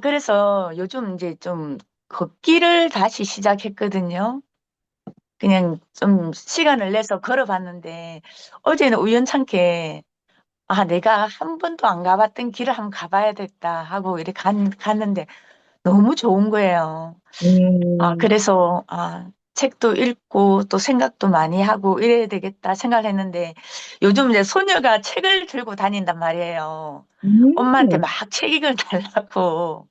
그래서 요즘 이제 좀 걷기를 다시 시작했거든요. 그냥 좀 시간을 내서 걸어봤는데 어제는 우연찮게 내가 한 번도 안 가봤던 길을 한번 가봐야겠다 하고 이렇게 갔는데 너무 좋은 거예요. 음, 그래서, 책도 읽고 또 생각도 많이 하고 이래야 되겠다 생각을 했는데 요즘 이제 소녀가 책을 들고 다닌단 말이에요. 엄마한테 음, 막 책 읽어 달라고.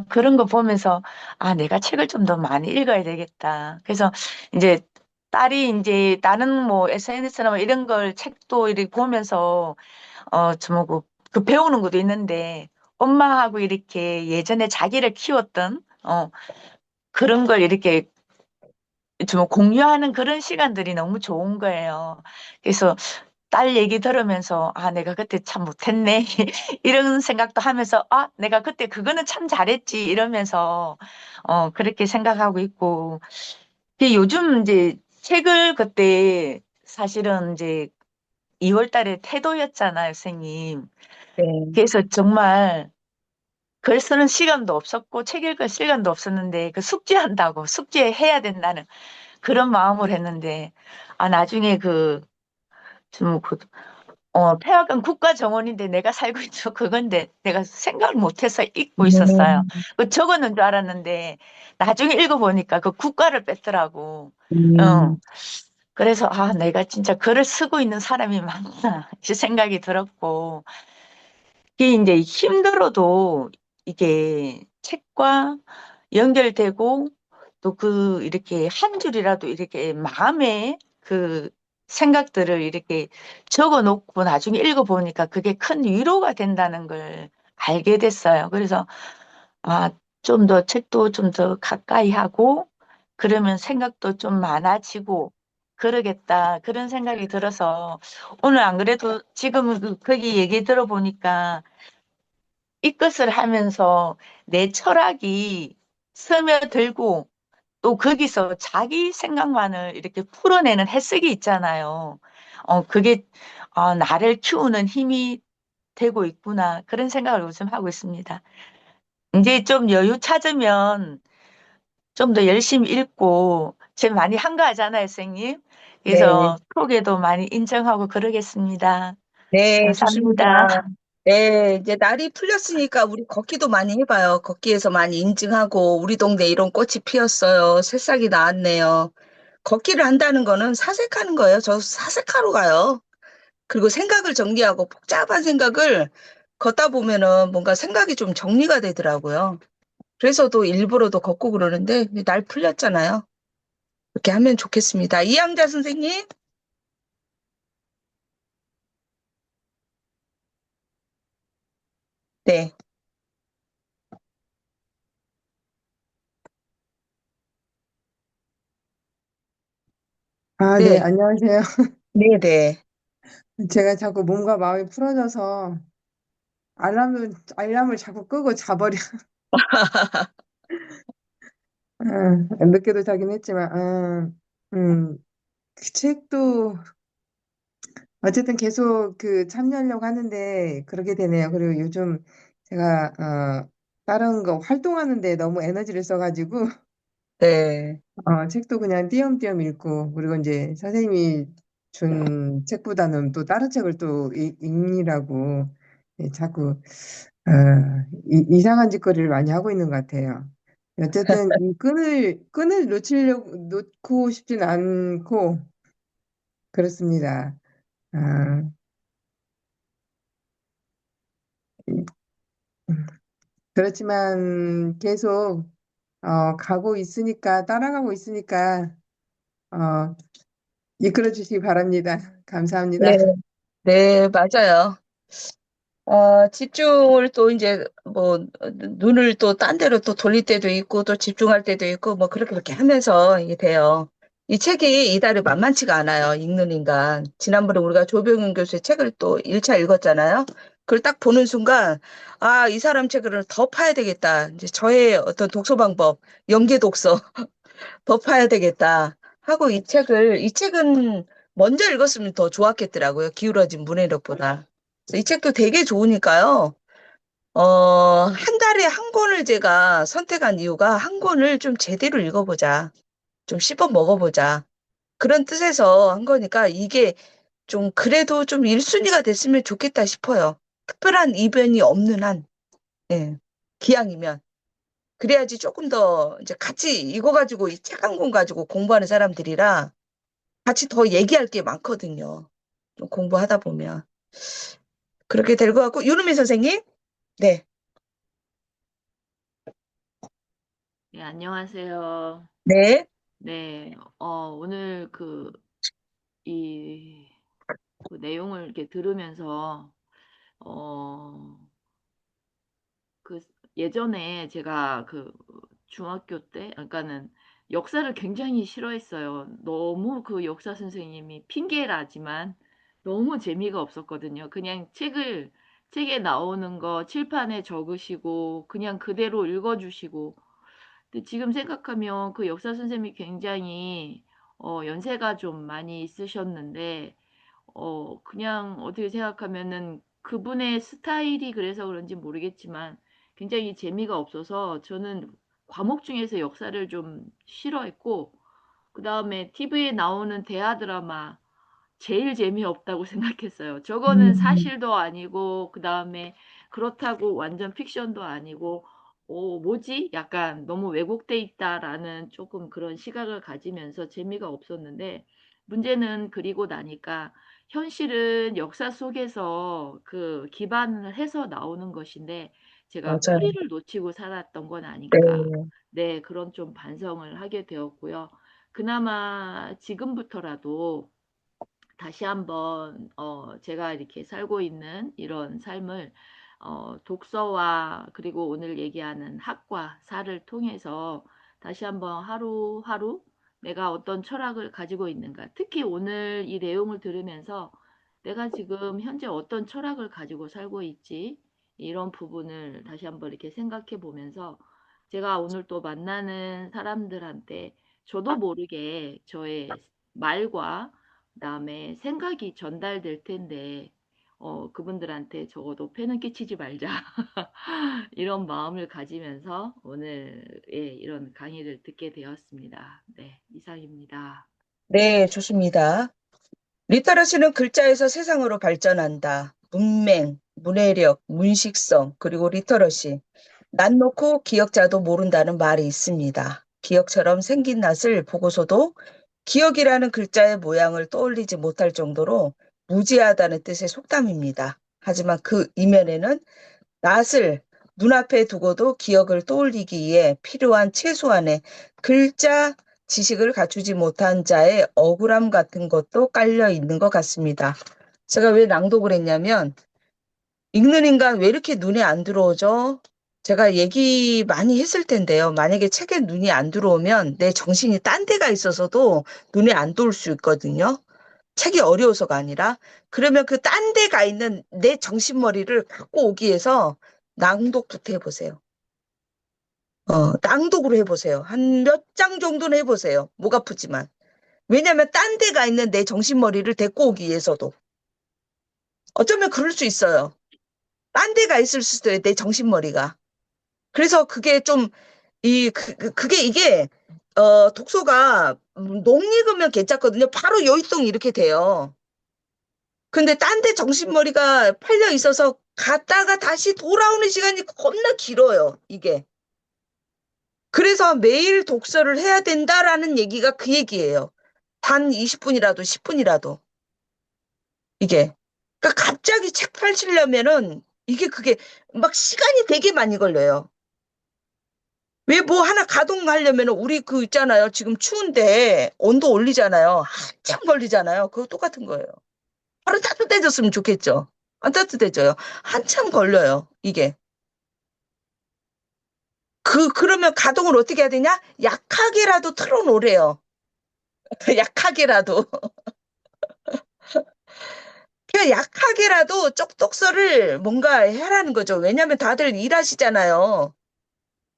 그런 거 보면서, 내가 책을 좀 더 많이 읽어야 되겠다. 그래서 이제 딸이 이제 다른 뭐 SNS나 뭐 이런 걸 책도 이렇게 보면서 좀 그 배우는 것도 있는데 엄마하고 이렇게 예전에 자기를 키웠던 그런 걸 이렇게 좀 공유하는 그런 시간들이 너무 좋은 거예요. 그래서 딸 얘기 들으면서, 아, 내가 그때 참 못했네. 이런 생각도 하면서, 아, 내가 그때 그거는 참 잘했지. 이러면서, 그렇게 생각하고 있고. 요즘 이제 책을 그때 사실은 이제 2월 달에 태도였잖아요, 선생님. 네. 그래서 정말 글 쓰는 시간도 없었고, 책 읽을 시간도 없었는데, 그 숙제한다고, 숙제해야 된다는 그런 마음을 했는데, 아, 나중에 좀 폐하관 국가정원인데 내가 살고 있는 그건데 내가 생각을 못해서 잊고 있었어요. 음, 그 적어놓은 줄 알았는데 나중에 읽어보니까 그 국가를 뺐더라고. 어, 음, 그래서 아, 내가 진짜 글을 쓰고 있는 사람이 맞나 이 생각이 들었고 이게 이제 힘들어도 이게 책과 연결되고 또 이렇게 한 줄이라도 이렇게 마음에 그 생각들을 이렇게 적어 놓고 나중에 읽어보니까 그게 큰 위로가 된다는 걸 알게 됐어요. 그래서 아, 좀 더 책도 좀 더 가까이 하고 그러면 생각도 좀 많아지고 그러겠다. 그런 생각이 들어서 오늘 안 그래도 지금 거기 얘기 들어보니까 이것을 하면서 내 철학이 스며들고 또 거기서 자기 생각만을 이렇게 풀어내는 해석이 있잖아요. 그게 나를 키우는 힘이 되고 있구나. 그런 생각을 요즘 하고 있습니다. 이제 좀 여유 찾으면 좀 더 열심히 읽고 제가 많이 한가하잖아요, 선생님. 네. 그래서 톡에도 많이 인정하고 그러겠습니다. 네, 좋습니다. 감사합니다. 네, 이제 날이 풀렸으니까 우리 걷기도 많이 해봐요. 걷기에서 많이 인증하고, 우리 동네 이런 꽃이 피었어요. 새싹이 나왔네요. 걷기를 한다는 거는 사색하는 거예요. 저 사색하러 가요. 그리고 생각을 정리하고, 복잡한 생각을 걷다 보면은 뭔가 생각이 좀 정리가 되더라고요. 그래서도 일부러도 걷고 그러는데, 날 풀렸잖아요. 그렇게 하면 좋겠습니다. 이양자 선생님? 네, 아, 네, 네, 안녕하세요. 네, 네. 제가 자꾸 몸과 마음이 풀어져서 알람을 자꾸 끄고 자버려. 늦게도 자긴 했지만, 그 책도 어쨌든 계속 참여하려고 하는데 그렇게 되네요. 그리고 요즘 제가, 다른 거 활동하는데 너무 에너지를 써가지고, 네. 책도 그냥 띄엄띄엄 읽고, 그리고 이제 선생님이 준 책보다는 또 다른 책을 또 읽느라고 자꾸 이상한 짓거리를 많이 하고 있는 것 같아요. 어쨌든 이 끈을 놓고 싶진 않고 그렇습니다. 아, 그렇지만 계속 따라가고 있으니까 어, 이끌어 주시기 바랍니다. 감사합니다. 네, 네, 맞아요. 집중을 또 이제 뭐 눈을 또 딴 데로 또 돌릴 때도 있고 또 집중할 때도 있고 뭐 그렇게 하면서 이게 돼요. 이 책이 이달에 만만치가 않아요. 읽는 인간. 지난번에 우리가 조병윤 교수의 책을 또 1차 읽었잖아요. 그걸 딱 보는 순간 아, 이 사람 책을 더 파야 되겠다. 이제 저의 어떤 독서 방법, 연계 독서 더 파야 되겠다 하고 이 책은 먼저 읽었으면 더 좋았겠더라고요. 기울어진 문해력보다. 그래서 이 책도 되게 좋으니까요. 한 달에 한 권을 제가 선택한 이유가 한 권을 좀 제대로 읽어보자. 좀 씹어 먹어보자. 그런 뜻에서 한 거니까 이게 좀 그래도 좀 1순위가 됐으면 좋겠다 싶어요. 특별한 이변이 없는 한, 예, 기왕이면. 그래야지 조금 더 이제 같이 이거 가지고 이 책 한 권 가지고 공부하는 사람들이라 같이 더 얘기할 게 많거든요. 좀 공부하다 보면. 그렇게 될 것 같고, 유르미 선생님? 네. 네, 안녕하세요. 네. 네, 오늘 이, 그 내용을 이렇게 들으면서, 어, 그, 예전에 제가 중학교 때, 그러니까는 역사를 굉장히 싫어했어요. 너무 그 역사 선생님이 핑계라지만 너무 재미가 없었거든요. 그냥 책에 나오는 거 칠판에 적으시고 그냥 그대로 읽어주시고. 근데 지금 생각하면 그 역사 선생님이 굉장히 연세가 좀 많이 있으셨는데 그냥 어떻게 생각하면은 그분의 스타일이 그래서 그런지 모르겠지만 굉장히 재미가 없어서 저는 과목 중에서 역사를 좀 싫어했고, 그 다음에 TV에 나오는 대하 드라마 제일 재미없다고 생각했어요. 저거는 사실도 아니고, 그 다음에 그렇다고 완전 픽션도 아니고, 뭐지? 약간 너무 왜곡돼 있다라는 조금 그런 시각을 가지면서 재미가 없었는데, 문제는 그리고 나니까 현실은 역사 속에서 그 기반을 해서 나오는 것인데, 제가 맞아요. 뿌리를 놓치고 살았던 건 네. 아닌가. 네, 그런 좀 반성을 하게 되었고요. 그나마 지금부터라도 다시 한번 제가 이렇게 살고 있는 이런 삶을 독서와 그리고 오늘 얘기하는 학과 사를 통해서 다시 한번 하루하루 내가 어떤 철학을 가지고 있는가. 특히 오늘 이 내용을 들으면서 내가 지금 현재 어떤 철학을 가지고 살고 있지? 이런 부분을 다시 한번 이렇게 생각해 보면서 제가 오늘 또 만나는 사람들한테 저도 모르게 저의 말과 그다음에 생각이 전달될 텐데 그분들한테 적어도 폐는 끼치지 말자. 이런 마음을 가지면서 오늘 예, 이런 강의를 듣게 되었습니다. 네, 이상입니다. 네, 좋습니다. 리터러시는 글자에서 세상으로 발전한다. 문맹, 문해력, 문식성, 그리고 리터러시. 낯 놓고 기억자도 모른다는 말이 있습니다. 기억처럼 생긴 낯을 보고서도 기억이라는 글자의 모양을 떠올리지 못할 정도로 무지하다는 뜻의 속담입니다. 하지만 그 이면에는 낯을 눈앞에 두고도 기억을 떠올리기 위해 필요한 최소한의 글자 지식을 갖추지 못한 자의 억울함 같은 것도 깔려 있는 것 같습니다. 제가 왜 낭독을 했냐면 읽는 인간 왜 이렇게 눈에 안 들어오죠? 제가 얘기 많이 했을 텐데요. 만약에 책에 눈이 안 들어오면 내 정신이 딴 데가 있어서도 눈에 안 들어올 수 있거든요. 책이 어려워서가 아니라. 그러면 그 딴 데 가 있는 내 정신머리를 갖고 오기 위해서 낭독부터 해보세요. 낭독으로 해보세요. 한 몇 장 정도는 해보세요. 목 아프지만. 왜냐면 딴 데 가 있는 내 정신머리를 데리고 오기 위해서도. 어쩌면 그럴 수 있어요. 딴 데 가 있을 수도 있어요. 내 정신머리가. 그래서 그게 좀, 그게 이게, 독서가 녹 읽으면 괜찮거든요. 바로 요이동 이렇게 돼요. 근데 딴 데 정신머리가 팔려 있어서 갔다가 다시 돌아오는 시간이 겁나 길어요, 이게. 그래서 매일 독서를 해야 된다라는 얘기가 그 얘기예요. 단 20분이라도 10분이라도. 이게. 그러니까 갑자기 책 펼치려면은 그게 막 시간이 되게 많이 걸려요. 왜 뭐 하나 가동하려면 우리 그 있잖아요. 지금 추운데 온도 올리잖아요. 한참 걸리잖아요. 그거 똑같은 거예요. 바로 따뜻해졌으면 좋겠죠. 안 따뜻해져요. 한참 걸려요, 이게. 그러면 가동을 어떻게 해야 되냐? 약하게라도 틀어놓으래요. 약하게라도. 그냥 약하게라도 쪽독서를 뭔가 해라는 거죠. 왜냐면 다들 일하시잖아요.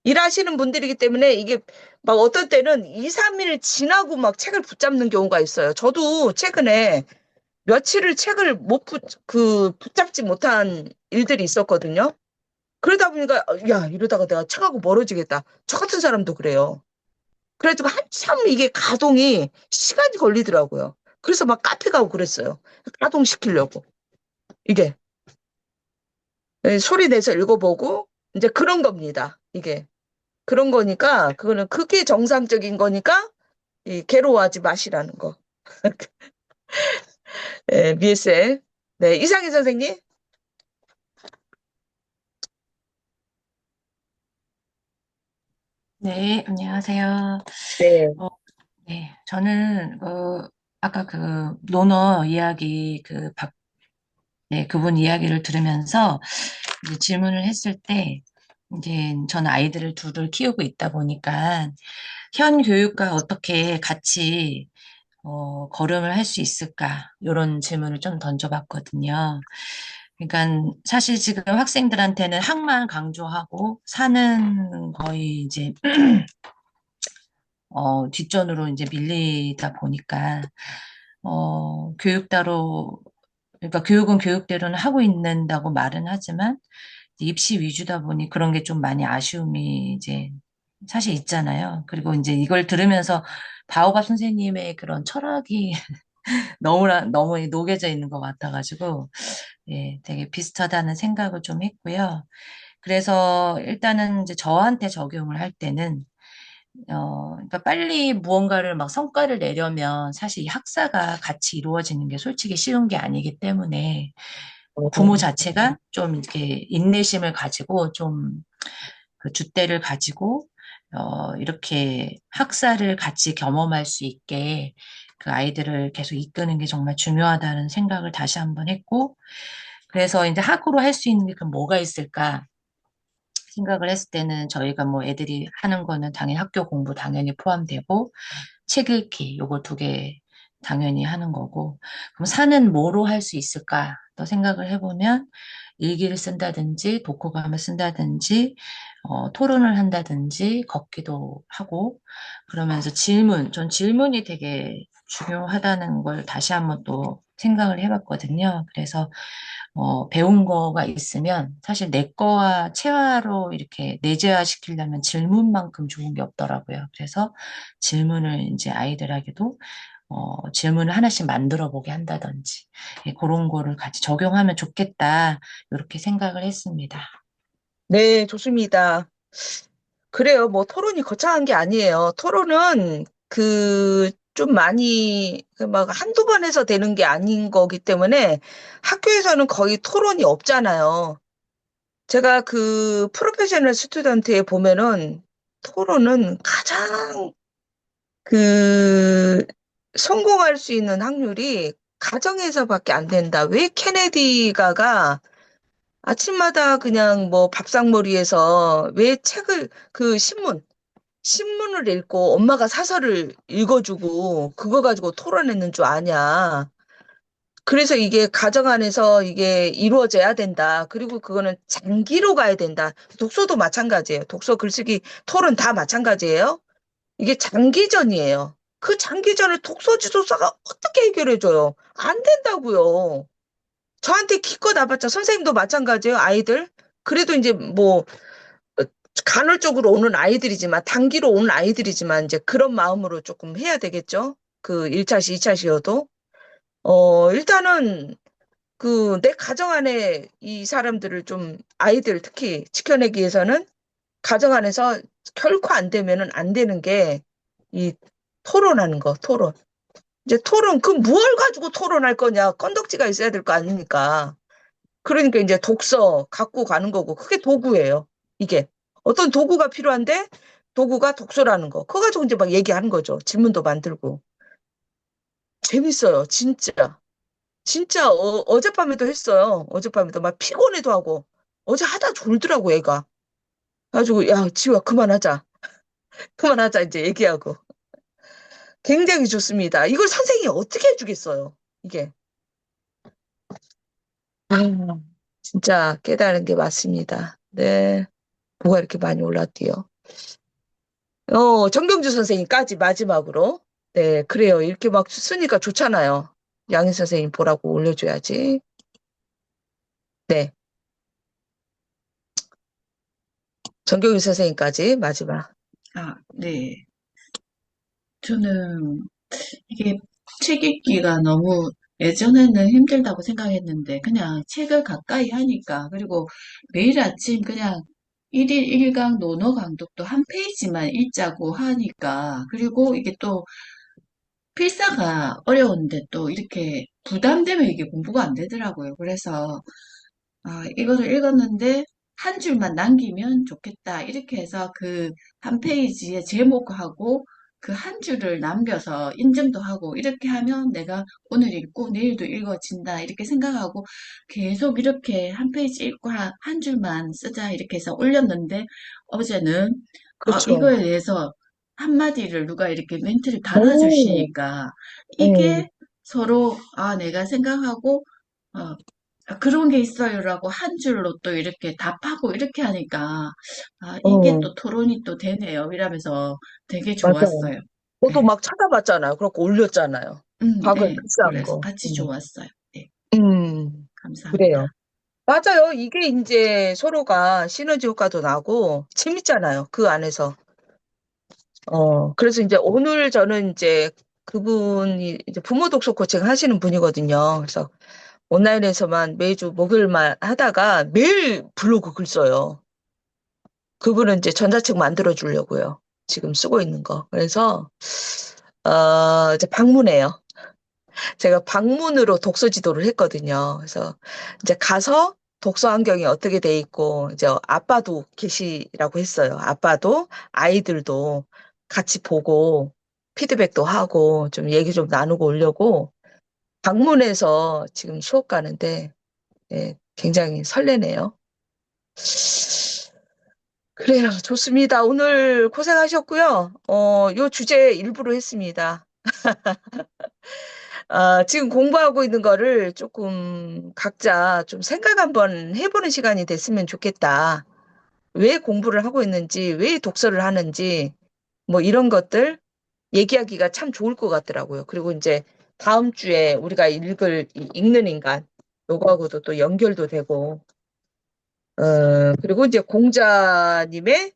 일하시는 분들이기 때문에 이게 막 어떤 때는 2, 3일 지나고 막 책을 붙잡는 경우가 있어요. 저도 최근에 며칠을 책을 붙잡지 못한 일들이 있었거든요. 그러다 보니까, 야, 이러다가 내가 책하고 멀어지겠다. 저 같은 사람도 그래요. 그래가지고 한참 이게 가동이 시간이 걸리더라고요. 그래서 막 카페 가고 그랬어요. 가동시키려고. 이게. 소리 내서 읽어보고, 이제 그런 겁니다. 이게. 그런 거니까, 그게 정상적인 거니까, 괴로워하지 마시라는 거. 예, 미에세. 네, 이상희 선생님. 네, 안녕하세요. 네, 네, 저는 아까 그 논어 이야기 네, 그분 이야기를 들으면서 이제 질문을 했을 때 이제 저는 아이들을 둘을 키우고 있다 보니까 현 교육과 어떻게 같이 걸음을 할 수 있을까? 이런 질문을 좀 던져봤거든요. 그러니까 사실 지금 학생들한테는 학만 강조하고 사는 거의 이제 뒷전으로 이제 밀리다 보니까 교육 따로 그러니까 교육은 교육대로는 하고 있는다고 말은 하지만 입시 위주다 보니 그런 게 좀 많이 아쉬움이 이제 사실 있잖아요. 그리고 이제 이걸 들으면서 바오밥 선생님의 그런 철학이 너무 녹여져 있는 것 같아가지고, 예, 되게 비슷하다는 생각을 좀 했고요. 그래서 일단은 이제 저한테 적용을 할 때는, 그러니까 빨리 무언가를 막 성과를 내려면 사실 이 학사가 같이 이루어지는 게 솔직히 쉬운 게 아니기 때문에 부모 자체가 좀 이렇게 인내심을 가지고 좀 그 줏대를 가지고 이렇게 학사를 같이 경험할 수 있게 그 아이들을 계속 이끄는 게 정말 중요하다는 생각을 다시 한번 했고 그래서 이제 학으로 할 수 있는 게 그럼 뭐가 있을까 생각을 했을 때는 저희가 뭐 애들이 하는 거는 당연히 학교 공부 당연히 포함되고 책 읽기 요거 두 개 당연히 하는 거고 그럼 사는 뭐로 할 수 있을까 또 생각을 해보면 일기를 쓴다든지 독후감을 쓴다든지 토론을 한다든지 걷기도 하고 그러면서 전 질문이 되게 중요하다는 걸 다시 한번 또 생각을 해봤거든요. 그래서 배운 거가 있으면 사실 내 거와 체화로 이렇게 내재화 시키려면 질문만큼 좋은 게 없더라고요. 그래서 질문을 이제 아이들에게도 질문을 하나씩 만들어 보게 한다든지 예, 그런 거를 같이 적용하면 좋겠다. 이렇게 생각을 했습니다. 네, 좋습니다. 그래요. 뭐 토론이 거창한 게 아니에요. 토론은 좀 많이 막 한두 번 해서 되는 게 아닌 거기 때문에 학교에서는 거의 토론이 없잖아요. 제가 그 프로페셔널 스튜던트에 보면은 토론은 가장 그 성공할 수 있는 확률이 가정에서밖에 안 된다. 왜 케네디가가 아침마다 그냥 뭐 밥상머리에서 왜 책을 신문을 읽고 엄마가 사설을 읽어주고 그거 가지고 토론했는 줄 아냐. 그래서 이게 가정 안에서 이게 이루어져야 된다. 그리고 그거는 장기로 가야 된다. 독서도 마찬가지예요. 독서, 글쓰기, 토론 다 마찬가지예요. 이게 장기전이에요. 그 장기전을 독서 지도사가 어떻게 해결해줘요? 안 된다고요. 저한테 기껏 와봤자 선생님도 마찬가지예요. 아이들. 그래도 이제 뭐 어, 간헐적으로 오는 아이들이지만 단기로 오는 아이들이지만 이제 그런 마음으로 조금 해야 되겠죠. 그 1차시, 2차시여도. 일단은 내 가정 안에 이 사람들을 좀 아이들 특히 지켜내기 위해서는 가정 안에서 결코 안 되면은 안 되는 게 이 토론하는 거, 토론. 이제 토론, 그 무얼 가지고 토론할 거냐? 건덕지가 있어야 될 거 아닙니까? 그러니까 이제 독서 갖고 가는 거고, 그게 도구예요. 이게. 어떤 도구가 필요한데, 도구가 독서라는 거. 그거 가지고 이제 막 얘기하는 거죠. 질문도 만들고. 재밌어요, 진짜. 진짜 어젯밤에도 했어요. 어젯밤에도 막 피곤해도 하고. 어제 하다 졸더라고, 애가. 그래가지고, 야, 지우야, 그만하자. 그만하자, 이제 얘기하고. 굉장히 좋습니다. 이걸 선생님이 어떻게 해주겠어요, 이게. 아, 진짜 깨달은 게 맞습니다. 네. 뭐가 이렇게 많이 올랐디요? 정경주 선생님까지 마지막으로. 네, 그래요. 이렇게 막 쓰니까 좋잖아요. 양희 선생님 보라고 올려줘야지. 네. 정경주 선생님까지 마지막. 네. 저는 이게 책 읽기가 너무 예전에는 힘들다고 생각했는데 그냥 책을 가까이 하니까 그리고 매일 아침 그냥 일일 일강 논어 강독도 한 페이지만 읽자고 하니까 그리고 이게 또 필사가 어려운데 또 이렇게 부담되면 이게 공부가 안 되더라고요. 그래서 이거를 읽었는데 한 줄만 남기면 좋겠다. 이렇게 해서 그 한 페이지에 제목하고 그 한 줄을 남겨서 인증도 하고 이렇게 하면 내가 오늘 읽고 내일도 읽어진다. 이렇게 생각하고 계속 이렇게 한 페이지 읽고 한 줄만 쓰자. 이렇게 해서 올렸는데 어제는 그렇죠. 이거에 대해서 한마디를 누가 이렇게 멘트를 오, 달아주시니까 음, 이게 서로 내가 생각하고 어, 그런 게 있어요라고 한 줄로 또 이렇게 답하고 이렇게 하니까 이게 어, 또 토론이 또 되네요. 이러면서 되게 맞아요. 좋았어요. 저도 네. 막 찾아봤잖아요. 그렇고 올렸잖아요. 각을 네. 같이 한 그래서 거. 같이 좋았어요. 네. 감사합니다. 그래요. 맞아요. 이게 이제 서로가 시너지 효과도 나고 재밌잖아요. 그 안에서. 그래서 이제 오늘 저는 이제 그분이 이제 부모 독서 코칭 하시는 분이거든요. 그래서 온라인에서만 매주 목요일만 하다가 매일 블로그 글 써요. 그분은 이제 전자책 만들어 주려고요. 지금 쓰고 있는 거. 그래서, 이제 방문해요. 제가 방문으로 독서 지도를 했거든요. 그래서 이제 가서 독서 환경이 어떻게 돼 있고, 이제 아빠도 계시라고 했어요. 아빠도 아이들도 같이 보고 피드백도 하고 좀 얘기 좀 나누고 오려고 방문해서 지금 수업 가는데, 예, 굉장히 설레네요. 그래요. 좋습니다. 오늘 고생하셨고요. 요 주제 일부로 했습니다. 지금 공부하고 있는 거를 조금 각자 좀 생각 한번 해보는 시간이 됐으면 좋겠다. 왜 공부를 하고 있는지, 왜 독서를 하는지, 뭐 이런 것들 얘기하기가 참 좋을 것 같더라고요. 그리고 이제 다음 주에 우리가 읽는 인간, 요거하고도 또 연결도 되고, 그리고 이제 공자님의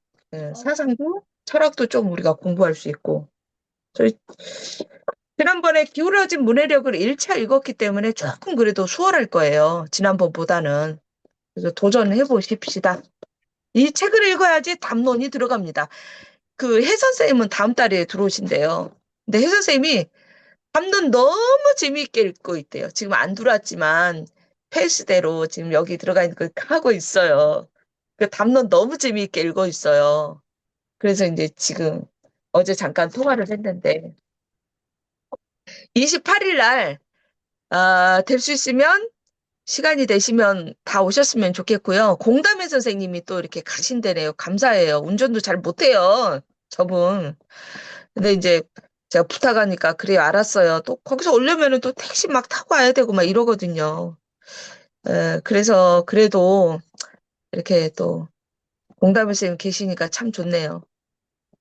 사상도, 철학도 좀 우리가 공부할 수 있고, 저희 지난번에 기울어진 문해력을 1차 읽었기 때문에 조금 그래도 수월할 거예요. 지난번보다는. 그래서 도전해 보십시다. 이 책을 읽어야지 담론이 들어갑니다. 그 혜선 쌤은 다음 달에 들어오신대요. 근데 혜선 쌤이 담론 너무 재미있게 읽고 있대요. 지금 안 들어왔지만 페이스대로 지금 여기 들어가 있는 걸 하고 있어요. 그 담론 너무 재미있게 읽고 있어요. 그래서 이제 지금 어제 잠깐 통화를 했는데 28일 날 될 수 있으면 시간이 되시면 다 오셨으면 좋겠고요. 공담회 선생님이 또 이렇게 가신대네요. 감사해요. 운전도 잘 못해요. 저분. 근데 이제 제가 부탁하니까 그래요. 알았어요. 또 거기서 오려면은 또 택시 막 타고 와야 되고 막 이러거든요. 그래서 그래도 이렇게 또 공담회 선생님 계시니까 참 좋네요.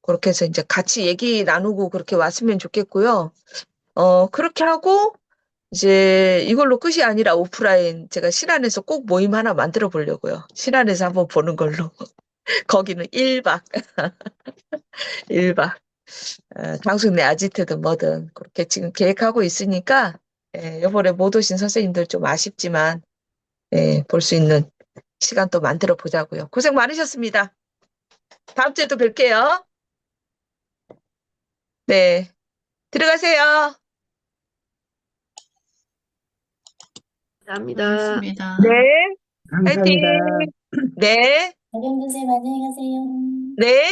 그렇게 해서 이제 같이 얘기 나누고 그렇게 왔으면 좋겠고요. 그렇게 하고 이제 이걸로 끝이 아니라 오프라인 제가 신안에서 꼭 모임 하나 만들어 보려고요. 신안에서 한번 보는 걸로. 거기는 1박, 1박. 장숙내 아지트든 뭐든 그렇게 지금 계획하고 있으니까 이번에 못 오신 선생님들 좀 아쉽지만 볼 수 있는 시간 또 만들어 보자고요. 고생 많으셨습니다. 다음 주에 또 뵐게요. 네, 들어가세요. 감사합니다. 고맙습니다. 네, 화이팅. 감사합니다. 네, 어려운 선생님 안녕히 가세요. 네.